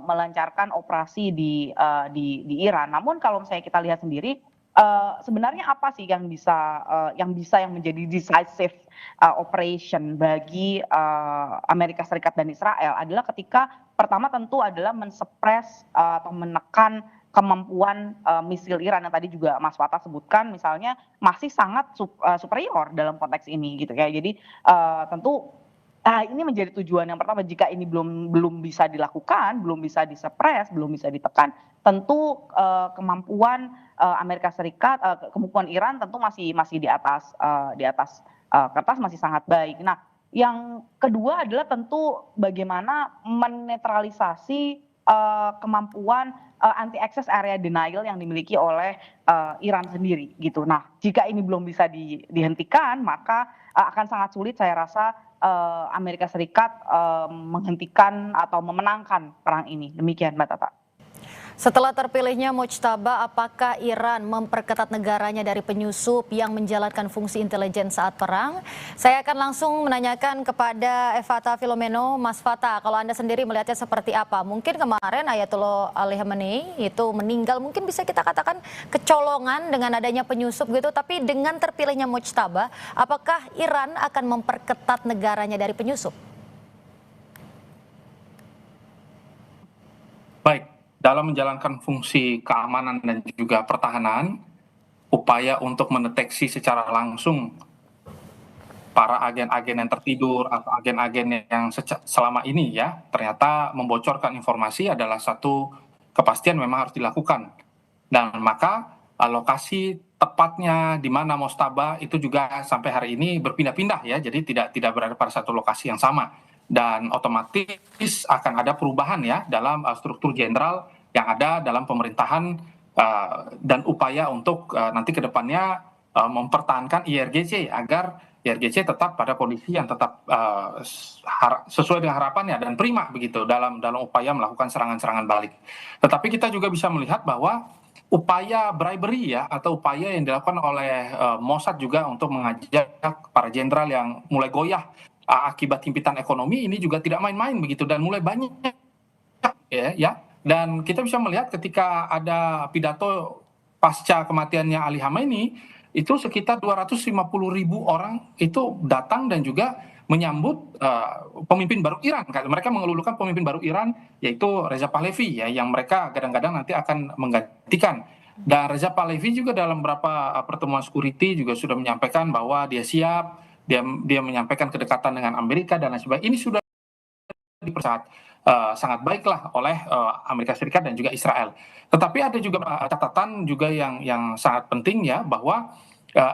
melancarkan operasi di Iran. Namun kalau misalnya kita lihat sendiri, sebenarnya apa sih yang menjadi decisive operation bagi Amerika Serikat dan Israel adalah ketika pertama tentu adalah mensuppress atau menekan kemampuan misil Iran yang tadi juga Mas Fatah sebutkan misalnya masih sangat superior dalam konteks ini gitu ya. Jadi tentu ini menjadi tujuan yang pertama. Jika ini belum bisa dilakukan, belum bisa disuppress, belum bisa ditekan, tentu kemampuan Amerika Serikat, kemampuan Iran tentu masih di atas kertas masih sangat baik. Nah, yang kedua adalah tentu bagaimana menetralisasi kemampuan anti access area denial yang dimiliki oleh Iran sendiri gitu. Nah, jika ini belum bisa dihentikan, maka akan sangat sulit saya rasa Amerika Serikat menghentikan atau memenangkan perang ini. Demikian Mbak Tata. Setelah terpilihnya Mojtaba, apakah Iran memperketat negaranya dari penyusup yang menjalankan fungsi intelijen saat perang? Saya akan langsung menanyakan kepada Fata Filomeno. Mas Fata, kalau Anda sendiri melihatnya seperti apa? Mungkin kemarin Ayatollah Ali Khamenei itu meninggal, mungkin bisa kita katakan kecolongan dengan adanya penyusup gitu, tapi dengan terpilihnya Mojtaba, apakah Iran akan memperketat negaranya dari penyusup? Baik. Dalam menjalankan fungsi keamanan dan juga pertahanan, upaya untuk mendeteksi secara langsung para agen-agen yang tertidur atau agen-agen yang selama ini ya ternyata membocorkan informasi adalah satu kepastian memang harus dilakukan. Dan maka lokasi tepatnya di mana Mojtaba itu juga sampai hari ini berpindah-pindah ya, jadi tidak berada pada satu lokasi yang sama. Dan otomatis akan ada perubahan ya dalam struktur jenderal yang ada dalam pemerintahan dan upaya untuk nanti ke depannya mempertahankan IRGC agar IRGC tetap pada kondisi yang tetap sesuai dengan harapannya dan prima begitu dalam upaya melakukan serangan-serangan balik. Tetapi kita juga bisa melihat bahwa upaya bribery ya atau upaya yang dilakukan oleh Mossad juga untuk mengajak para jenderal yang mulai goyah akibat himpitan ekonomi ini juga tidak main-main begitu dan mulai banyak ya. Dan kita bisa melihat ketika ada pidato pasca kematiannya Ali Khamenei itu sekitar 250.000 orang itu datang dan juga menyambut pemimpin baru Iran. Mereka mengeluhkan pemimpin baru Iran yaitu Reza Pahlavi ya, yang mereka kadang-kadang nanti akan menggantikan. Dan Reza Pahlavi juga dalam beberapa pertemuan security juga sudah menyampaikan bahwa dia siap, dia menyampaikan kedekatan dengan Amerika dan lain sebagainya. Ini sudah dipersangat sangat baiklah oleh Amerika Serikat dan juga Israel. Tetapi ada juga catatan juga yang sangat penting ya, bahwa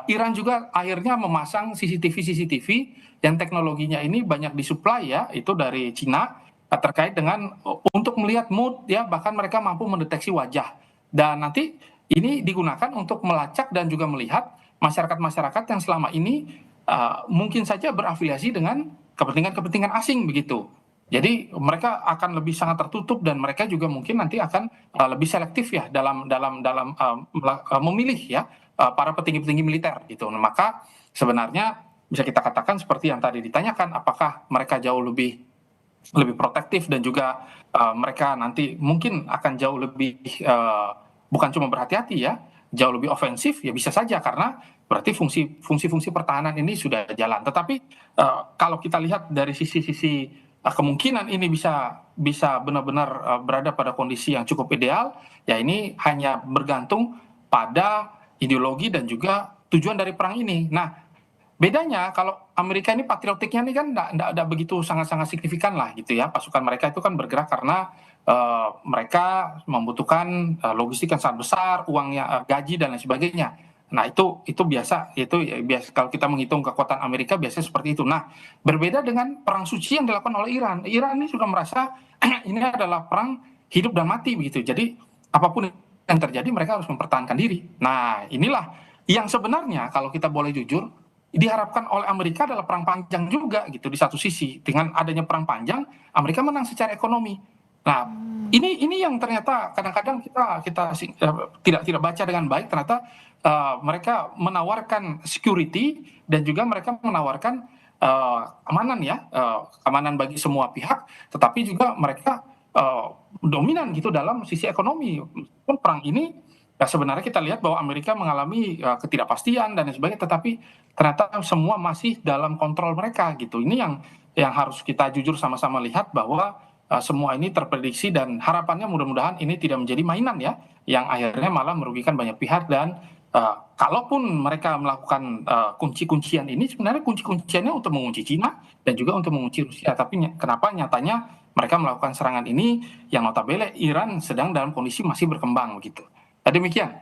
Iran juga akhirnya memasang CCTV yang teknologinya ini banyak disuplai ya, itu dari Cina terkait dengan untuk melihat mood ya, bahkan mereka mampu mendeteksi wajah. Dan nanti ini digunakan untuk melacak dan juga melihat masyarakat-masyarakat yang selama ini mungkin saja berafiliasi dengan kepentingan-kepentingan asing begitu. Jadi mereka akan lebih sangat tertutup dan mereka juga mungkin nanti akan lebih selektif ya dalam memilih ya para petinggi-petinggi militer gitu. Nah, maka sebenarnya bisa kita katakan seperti yang tadi ditanyakan, apakah mereka jauh lebih protektif dan juga mereka nanti mungkin akan jauh lebih bukan cuma berhati-hati ya, jauh lebih ofensif ya, bisa saja karena berarti fungsi pertahanan ini sudah jalan. Tetapi kalau kita lihat dari sisi kemungkinan ini bisa benar-benar berada pada kondisi yang cukup ideal, ya ini hanya bergantung pada ideologi dan juga tujuan dari perang ini. Nah, bedanya kalau Amerika ini patriotiknya ini kan tidak begitu sangat-sangat signifikan lah gitu ya. Pasukan mereka itu kan bergerak karena mereka membutuhkan logistik yang sangat besar, uangnya, gaji dan lain sebagainya. Nah itu biasa kalau kita menghitung kekuatan Amerika biasanya seperti itu. Nah berbeda dengan perang suci yang dilakukan oleh Iran. Iran ini sudah merasa ini adalah perang hidup dan mati begitu. Jadi apapun yang terjadi mereka harus mempertahankan diri. Nah inilah yang sebenarnya kalau kita boleh jujur diharapkan oleh Amerika adalah perang panjang juga gitu. Di satu sisi dengan adanya perang panjang Amerika menang secara ekonomi. Nah ini yang ternyata kadang-kadang kita tidak baca dengan baik. Ternyata mereka menawarkan security dan juga mereka menawarkan keamanan ya, keamanan bagi semua pihak, tetapi juga mereka dominan gitu dalam sisi ekonomi. Pun perang ini ya sebenarnya kita lihat bahwa Amerika mengalami ketidakpastian dan sebagainya, tetapi ternyata semua masih dalam kontrol mereka gitu. Ini yang harus kita jujur sama-sama lihat bahwa semua ini terprediksi dan harapannya mudah-mudahan ini tidak menjadi mainan ya, yang akhirnya malah merugikan banyak pihak. Dan kalaupun mereka melakukan kunci-kuncian ini, sebenarnya kunci-kunciannya untuk mengunci Cina dan juga untuk mengunci Rusia. Tapi kenapa nyatanya mereka melakukan serangan ini yang notabene Iran sedang dalam kondisi masih berkembang begitu. Demikian.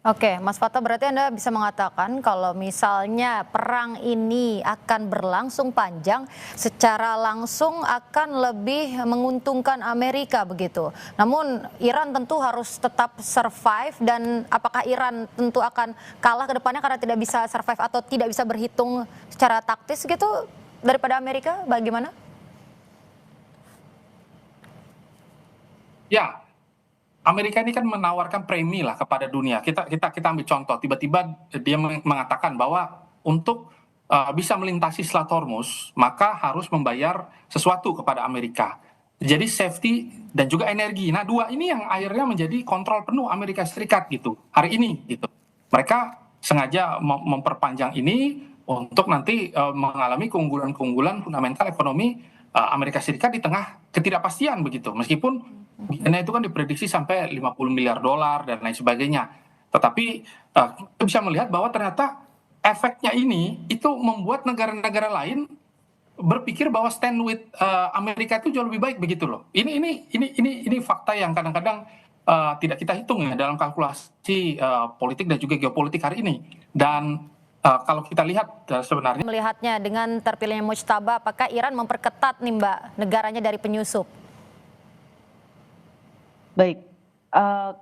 Oke, Mas Fattah, berarti Anda bisa mengatakan kalau misalnya perang ini akan berlangsung panjang, secara langsung akan lebih menguntungkan Amerika begitu. Namun Iran tentu harus tetap survive, dan apakah Iran tentu akan kalah ke depannya karena tidak bisa survive atau tidak bisa berhitung secara taktis gitu daripada Amerika, bagaimana? Ya, Amerika ini kan menawarkan premi lah kepada dunia. Kita ambil contoh, tiba-tiba dia mengatakan bahwa untuk bisa melintasi Selat Hormuz, maka harus membayar sesuatu kepada Amerika. Jadi safety dan juga energi. Nah dua ini yang akhirnya menjadi kontrol penuh Amerika Serikat gitu hari ini gitu. Mereka sengaja memperpanjang ini untuk nanti mengalami keunggulan fundamental ekonomi Amerika Serikat di tengah ketidakpastian begitu. Meskipun dana itu kan diprediksi sampai 50 miliar dolar dan lain sebagainya. Tetapi kita bisa melihat bahwa ternyata efeknya ini itu membuat negara-negara lain berpikir bahwa stand with Amerika itu jauh lebih baik begitu loh. Ini fakta yang kadang-kadang tidak kita hitung ya dalam kalkulasi politik dan juga geopolitik hari ini. Dan kalau kita lihat sebenarnya Melihatnya dengan terpilihnya Mujtaba, apakah Iran memperketat nih Mbak negaranya dari penyusup? Baik,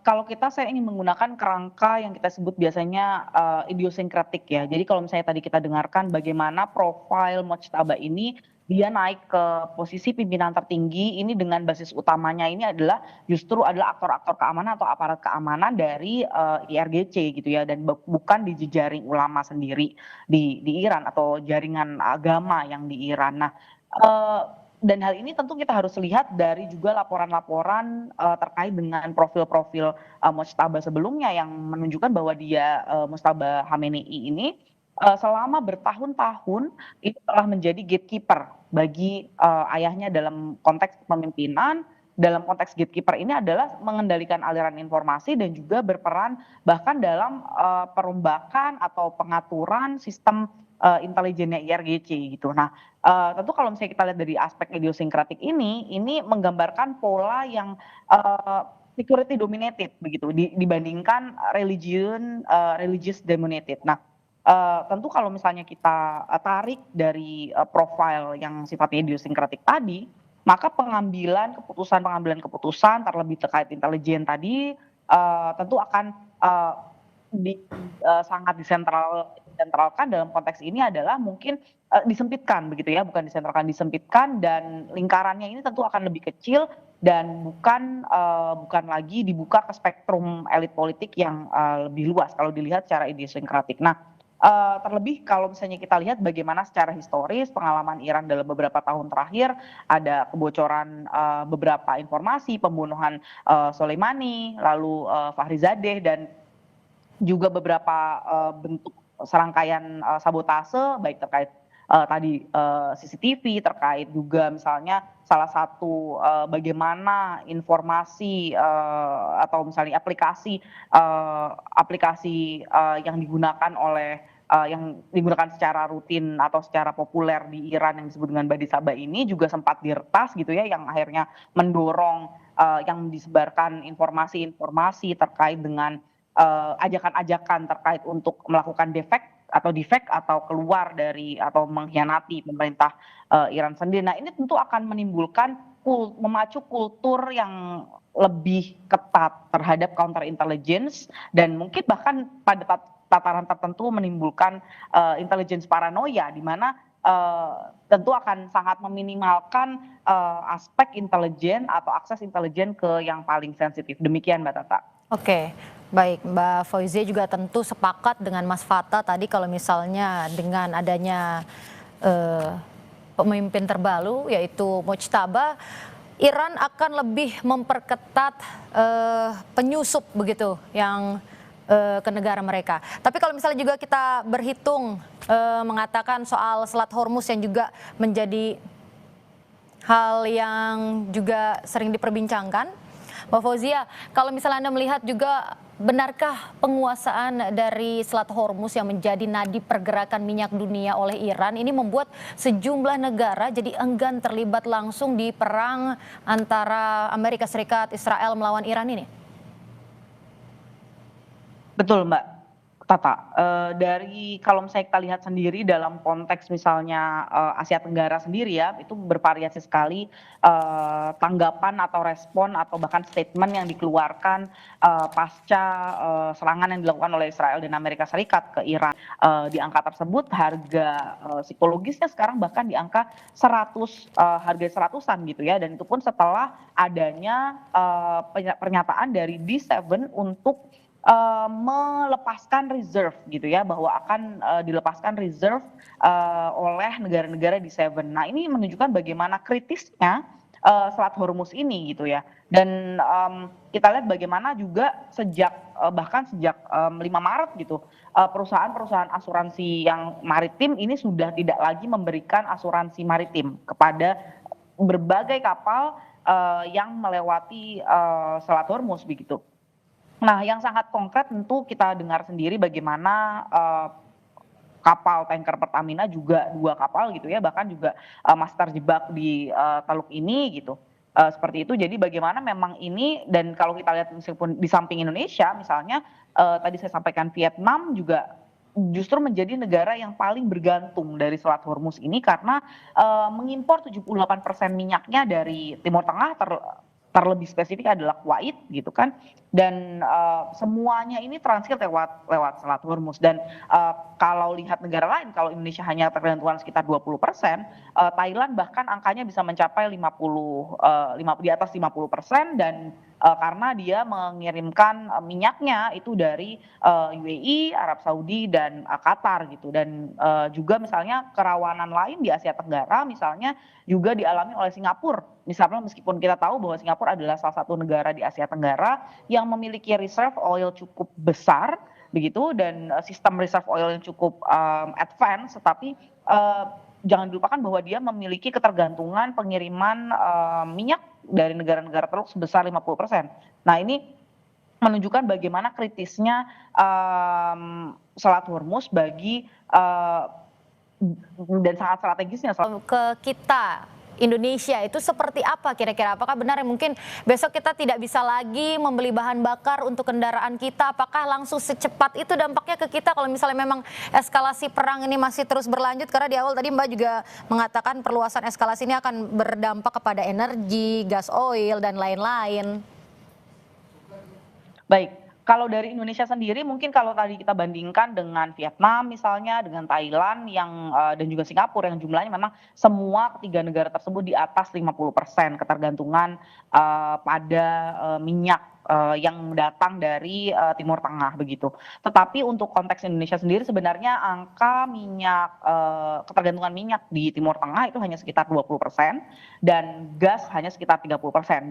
kalau saya ingin menggunakan kerangka yang kita sebut biasanya, idiosinkratik ya. Jadi kalau misalnya tadi kita dengarkan bagaimana profil Mojtaba ini, dia naik ke posisi pimpinan tertinggi ini dengan basis utamanya ini adalah justru adalah aktor-aktor keamanan atau aparat keamanan dari, IRGC gitu ya dan bukan di jejaring ulama sendiri di Iran atau jaringan agama yang di Iran. Nah, dan hal ini tentu kita harus lihat dari juga laporan-laporan, terkait dengan profil-profil, Mojtaba sebelumnya yang menunjukkan bahwa dia, Mojtaba Khamenei ini, selama bertahun-tahun itu telah menjadi gatekeeper bagi, ayahnya dalam konteks kepemimpinan. Dalam konteks gatekeeper ini adalah mengendalikan aliran informasi dan juga berperan bahkan dalam, perombakan atau pengaturan sistem, intelijennya IRGC gitu. Nah, tentu kalau misalnya kita lihat dari aspek idiosinkratik ini menggambarkan pola yang, security dominated begitu dibandingkan religious dominated. Nah, tentu kalau misalnya kita, tarik dari, profil yang sifatnya idiosinkratik tadi, maka pengambilan keputusan terlebih terkait intelijen tadi, tentu akan, eee, sangat disentralkan dalam konteks ini adalah mungkin, disempitkan begitu ya, bukan disentralkan, disempitkan dan lingkarannya ini tentu akan lebih kecil dan bukan lagi dibuka ke spektrum elit politik yang, lebih luas kalau dilihat secara idiosinkratik. Nah, terlebih kalau misalnya kita lihat bagaimana secara historis pengalaman Iran dalam beberapa tahun terakhir, ada kebocoran, beberapa informasi pembunuhan, Soleimani, lalu, Fakhrizadeh dan juga beberapa, bentuk serangkaian, sabotase baik terkait, tadi, CCTV, terkait juga misalnya salah satu, bagaimana informasi, atau misalnya aplikasi, yang digunakan secara rutin atau secara populer di Iran yang disebut dengan Badi Saba ini juga sempat diretas gitu ya, yang akhirnya mendorong, yang disebarkan informasi-informasi terkait dengan ajakan-ajakan terkait untuk melakukan defect atau keluar dari atau mengkhianati pemerintah, Iran sendiri. Nah ini tentu akan menimbulkan memacu kultur yang lebih ketat terhadap counter intelligence dan mungkin bahkan pada tataran tertentu menimbulkan, intelligence paranoia di mana, tentu akan sangat meminimalkan, aspek intelijen atau akses intelijen ke yang paling sensitif. Demikian Mbak Tata. Oke, baik Mbak Fauzia juga tentu sepakat dengan Mas Fata tadi kalau misalnya dengan adanya eh, pemimpin terbaru yaitu Mojtaba, Iran akan lebih memperketat penyusup begitu yang ke negara mereka. Tapi kalau misalnya juga kita berhitung mengatakan soal Selat Hormuz yang juga menjadi hal yang juga sering diperbincangkan. Mbak Fauzia, kalau misalnya Anda melihat juga benarkah penguasaan dari Selat Hormuz yang menjadi nadi pergerakan minyak dunia oleh Iran ini membuat sejumlah negara jadi enggan terlibat langsung di perang antara Amerika Serikat, Israel melawan Iran ini? Betul Mbak Tata, dari kalau misalnya kita lihat sendiri dalam konteks misalnya, Asia Tenggara sendiri ya, itu bervariasi sekali, tanggapan atau respon atau bahkan statement yang dikeluarkan, pasca, serangan yang dilakukan oleh Israel dan Amerika Serikat ke Iran. Di angka tersebut harga, psikologisnya sekarang bahkan di angka 100, harga seratusan gitu ya, dan itu pun setelah adanya, pernyataan dari D7 untuk melepaskan reserve gitu ya, bahwa akan, dilepaskan reserve, oleh negara-negara D7. Nah ini menunjukkan bagaimana kritisnya, Selat Hormuz ini gitu ya. Dan, kita lihat bagaimana juga bahkan sejak, 5 Maret gitu, perusahaan-perusahaan asuransi yang maritim ini sudah tidak lagi memberikan asuransi maritim kepada berbagai kapal, yang melewati, Selat Hormuz begitu. Nah, yang sangat konkret tentu kita dengar sendiri bagaimana, kapal tanker Pertamina juga 2 kapal gitu ya, bahkan juga, masih terjebak di, Teluk ini gitu. seperti itu. Jadi bagaimana memang ini, dan kalau kita lihat meskipun di samping Indonesia misalnya, tadi saya sampaikan Vietnam juga justru menjadi negara yang paling bergantung dari Selat Hormuz ini karena, mengimpor 78% minyaknya dari Timur Tengah, terlebih spesifik adalah Kuwait gitu kan, dan, semuanya ini transit lewat Selat Hormuz dan, kalau lihat negara lain, kalau Indonesia hanya ketergantungan sekitar 20%, Thailand bahkan angkanya bisa mencapai 50, di atas 50% dan, karena dia mengirimkan, minyaknya itu dari, UAE, Arab Saudi dan, Qatar gitu dan, juga misalnya kerawanan lain di Asia Tenggara misalnya juga dialami oleh Singapura. Misalnya meskipun kita tahu bahwa Singapura adalah salah satu negara di Asia Tenggara yang memiliki reserve oil cukup besar begitu dan, sistem reserve oil yang cukup, advance, tetapi, jangan dilupakan bahwa dia memiliki ketergantungan pengiriman, minyak dari negara-negara Teluk sebesar 50%. Nah ini menunjukkan bagaimana kritisnya, Selat Hormuz bagi, dan sangat strategisnya Ke kita Indonesia itu seperti apa kira-kira? Apakah benar ya mungkin besok kita tidak bisa lagi membeli bahan bakar untuk kendaraan kita? Apakah langsung secepat itu dampaknya ke kita kalau misalnya memang eskalasi perang ini masih terus berlanjut? Karena di awal tadi Mbak juga mengatakan perluasan eskalasi ini akan berdampak kepada energi, gas oil, dan lain-lain. Baik, kalau dari Indonesia sendiri mungkin kalau tadi kita bandingkan dengan Vietnam misalnya, dengan Thailand yang, dan juga Singapura yang jumlahnya memang semua ketiga negara tersebut di atas 50% ketergantungan, pada, minyak, yang datang dari, Timur Tengah begitu. Tetapi untuk konteks Indonesia sendiri sebenarnya angka minyak, ketergantungan minyak di Timur Tengah itu hanya sekitar 20% dan gas hanya sekitar 30%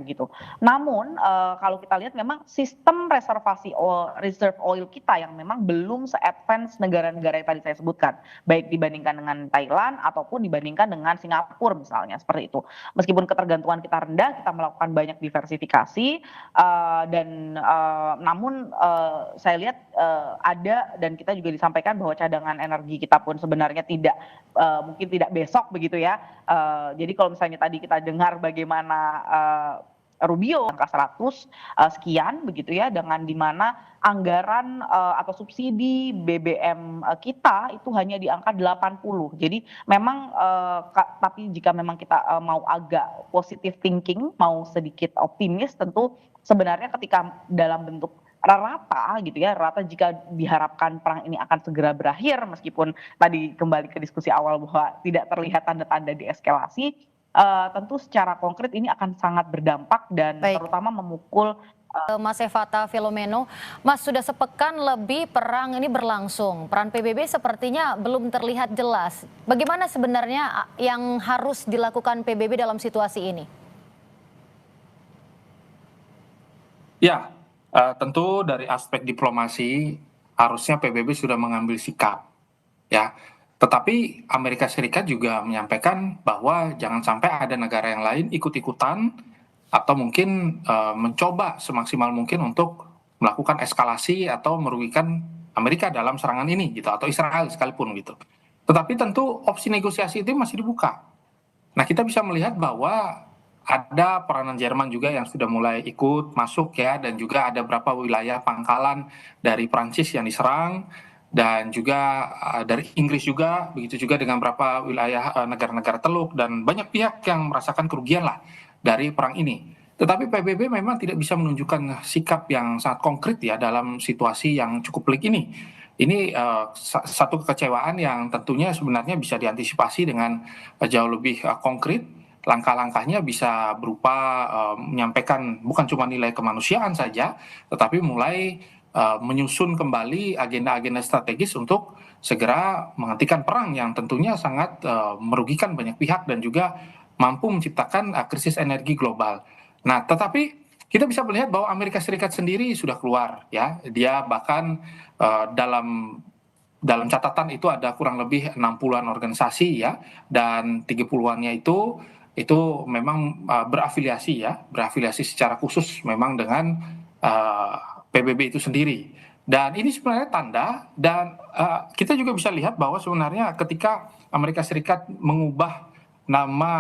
begitu. Namun, kalau kita lihat memang sistem reserve oil kita yang memang belum se-advance negara-negara yang tadi saya sebutkan, baik dibandingkan dengan Thailand ataupun dibandingkan dengan Singapura misalnya, seperti itu. Meskipun ketergantungan kita rendah, kita melakukan banyak diversifikasi, dan, namun, saya lihat, ada dan kita juga disampaikan bahwa cadangan energi kita pun sebenarnya tidak, mungkin tidak besok begitu ya. Jadi kalau misalnya tadi kita dengar bagaimana, Rubio angka 100, sekian begitu ya, dengan di mana anggaran, atau subsidi BBM, kita itu hanya di angka 80. Jadi memang, tapi jika memang kita, mau agak positive thinking, mau sedikit optimis, tentu sebenarnya ketika dalam bentuk rata gitu ya, rata jika diharapkan perang ini akan segera berakhir meskipun tadi kembali ke diskusi awal bahwa tidak terlihat tanda-tanda deeskalasi, tentu secara konkret ini akan sangat berdampak dan Baik. terutama memukul. Mas Evata Filomeno, Mas sudah sepekan lebih perang ini berlangsung. Peran PBB sepertinya belum terlihat jelas. Bagaimana sebenarnya yang harus dilakukan PBB dalam situasi ini? Ya, tentu dari aspek diplomasi harusnya PBB sudah mengambil sikap, ya. Tetapi Amerika Serikat juga menyampaikan bahwa jangan sampai ada negara yang lain ikut-ikutan atau mungkin mencoba semaksimal mungkin untuk melakukan eskalasi atau merugikan Amerika dalam serangan ini gitu atau Israel sekalipun gitu. Tetapi tentu opsi negosiasi itu masih dibuka. Nah, kita bisa melihat bahwa ada peranan Jerman juga yang sudah mulai ikut masuk ya, dan juga ada beberapa wilayah pangkalan dari Prancis yang diserang, dan juga dari Inggris juga, begitu juga dengan beberapa wilayah negara-negara Teluk, dan banyak pihak yang merasakan kerugian lah dari perang ini. Tetapi PBB memang tidak bisa menunjukkan sikap yang sangat konkret ya dalam situasi yang cukup pelik ini. Ini satu kekecewaan yang tentunya sebenarnya bisa diantisipasi dengan jauh lebih konkret. Langkah-langkahnya bisa berupa menyampaikan bukan cuma nilai kemanusiaan saja, tetapi mulai menyusun kembali agenda-agenda strategis untuk segera menghentikan perang yang tentunya sangat merugikan banyak pihak dan juga mampu menciptakan krisis energi global. Nah, tetapi kita bisa melihat bahwa Amerika Serikat sendiri sudah keluar ya. Dia bahkan dalam catatan itu ada kurang lebih 60-an organisasi ya, dan 30-annya itu memang berafiliasi secara khusus memang dengan PBB itu sendiri. Dan ini sebenarnya tanda, dan kita juga bisa lihat bahwa sebenarnya ketika Amerika Serikat mengubah nama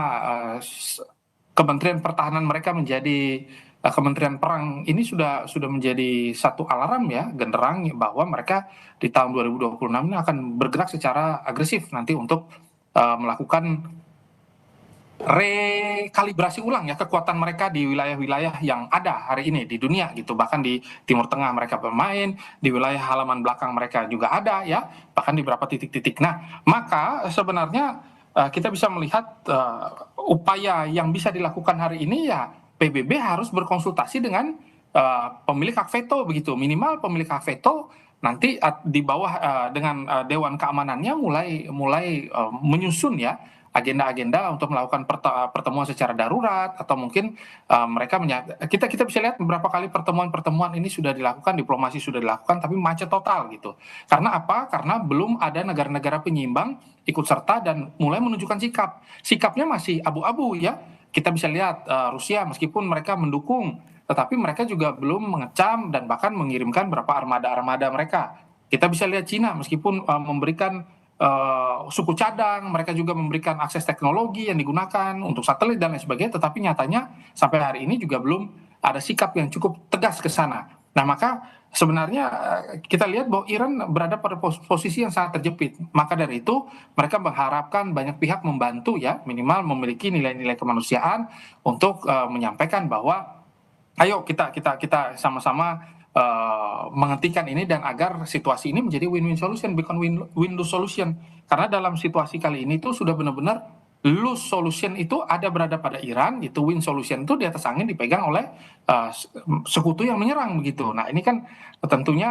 Kementerian Pertahanan mereka menjadi Kementerian Perang ini sudah menjadi satu alarm ya, genderang bahwa mereka di tahun 2026 ini akan bergerak secara agresif nanti untuk melakukan rekalibrasi ulang ya kekuatan mereka di wilayah-wilayah yang ada hari ini di dunia gitu. Bahkan di Timur Tengah mereka bermain, di wilayah halaman belakang mereka juga ada ya, bahkan di beberapa titik-titik. Nah, maka sebenarnya kita bisa melihat upaya yang bisa dilakukan hari ini ya PBB harus berkonsultasi dengan pemilik hak veto begitu. Minimal pemilik hak veto nanti di bawah dengan Dewan Keamanannya mulai menyusun ya agenda-agenda untuk melakukan pertemuan secara darurat atau mungkin mereka kita bisa lihat beberapa kali pertemuan ini sudah dilakukan, diplomasi sudah dilakukan tapi macet total gitu. Karena apa? Karena belum ada negara-negara penyeimbang ikut serta dan mulai menunjukkan sikap. Sikapnya masih abu-abu ya. Kita bisa lihat Rusia meskipun mereka mendukung tetapi mereka juga belum mengecam dan bahkan mengirimkan beberapa armada-armada mereka. Kita bisa lihat Cina meskipun memberikan suku cadang, mereka juga memberikan akses teknologi yang digunakan untuk satelit dan lain sebagainya, tetapi nyatanya sampai hari ini juga belum ada sikap yang cukup tegas ke sana. Nah, maka sebenarnya kita lihat bahwa Iran berada pada posisi yang sangat terjepit. Maka dari itu mereka mengharapkan banyak pihak membantu ya, minimal memiliki nilai-nilai kemanusiaan untuk menyampaikan bahwa ayo kita sama-sama menghentikan ini dan agar situasi ini menjadi win-win solution bukan win-lose solution. Karena dalam situasi kali ini tuh sudah benar-benar lose solution itu berada pada Iran, itu win solution itu di atas angin dipegang oleh sekutu yang menyerang begitu. Nah, ini kan tentunya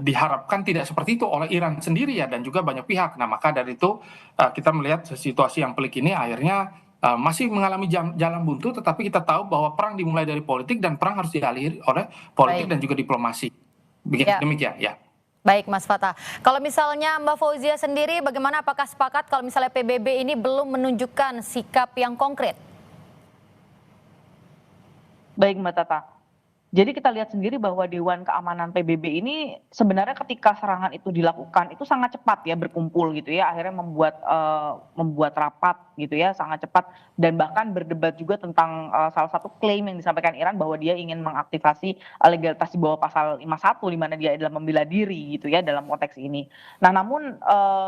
diharapkan tidak seperti itu oleh Iran sendiri ya dan juga banyak pihak. Nah, maka dari itu kita melihat situasi yang pelik ini akhirnya masih mengalami jalan buntu, tetapi kita tahu bahwa perang dimulai dari politik dan perang harus diakhiri oleh politik dan juga diplomasi. Demikian ya. Baik Mas Fatah, kalau misalnya Mbak Fauzia sendiri bagaimana, apakah sepakat kalau misalnya PBB ini belum menunjukkan sikap yang konkret? Baik Mbak Tata. Jadi kita lihat sendiri bahwa Dewan Keamanan PBB ini sebenarnya ketika serangan itu dilakukan itu sangat cepat ya berkumpul gitu ya, akhirnya membuat rapat gitu ya sangat cepat dan bahkan berdebat juga tentang salah satu klaim yang disampaikan Iran bahwa dia ingin mengaktifasi legalitas di bawah pasal 51 di mana dia adalah membela diri gitu ya dalam konteks ini. Nah, namun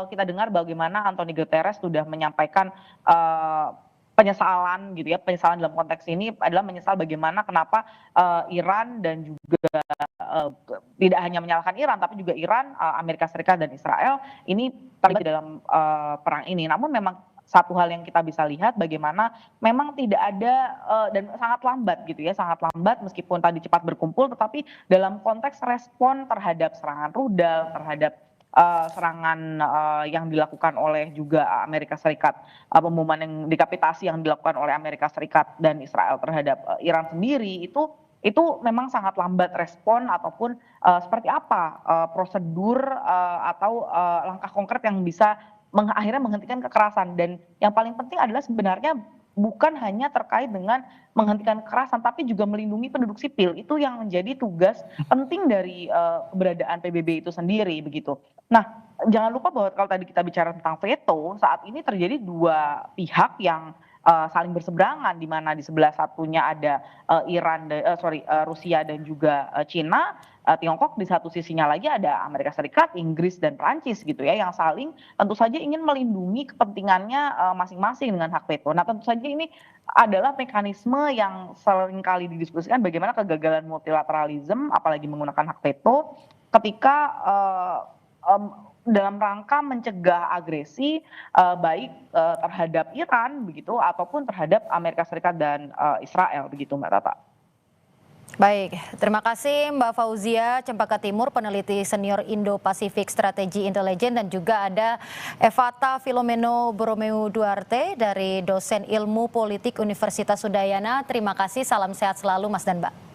kita dengar bagaimana Antonio Guterres sudah menyampaikan penyesalan gitu ya, penyesalan dalam konteks ini adalah menyesal bagaimana kenapa Iran dan juga tidak hanya menyalahkan Iran tapi juga Iran, Amerika Serikat dan Israel ini terlibat dalam perang ini. Namun memang satu hal yang kita bisa lihat bagaimana memang tidak ada dan sangat lambat gitu ya, sangat lambat meskipun tadi cepat berkumpul tetapi dalam konteks respon terhadap serangan rudal, terhadap serangan yang dilakukan oleh juga Amerika Serikat, pemboman yang dekapitasi yang dilakukan oleh Amerika Serikat dan Israel terhadap Iran sendiri itu memang sangat lambat respon ataupun seperti apa prosedur atau langkah konkret yang bisa akhirnya menghentikan kekerasan. Dan yang paling penting adalah sebenarnya bukan hanya terkait dengan menghentikan kekerasan tapi juga melindungi penduduk sipil. Itu yang menjadi tugas penting dari keberadaan PBB itu sendiri begitu. Nah, jangan lupa bahwa kalau tadi kita bicara tentang veto, saat ini terjadi dua pihak yang saling berseberangan di mana di sebelah satunya ada Rusia dan juga Cina. Tiongkok di satu sisinya lagi ada Amerika Serikat, Inggris dan Prancis gitu ya yang saling tentu saja ingin melindungi kepentingannya masing-masing dengan hak veto. Nah, tentu saja ini adalah mekanisme yang sering kali didiskusikan bagaimana kegagalan multilateralisme apalagi menggunakan hak veto ketika dalam rangka mencegah agresi baik terhadap Iran begitu ataupun terhadap Amerika Serikat dan Israel begitu Mbak Tata. Baik, terima kasih Mbak Fauzia Cempaka Timur, peneliti senior Indo-Pasifik Strategi Intelijen, dan juga ada Evata Filomeno Borromeo Duarte dari dosen ilmu politik Universitas Udayana. Terima kasih, salam sehat selalu Mas dan Mbak.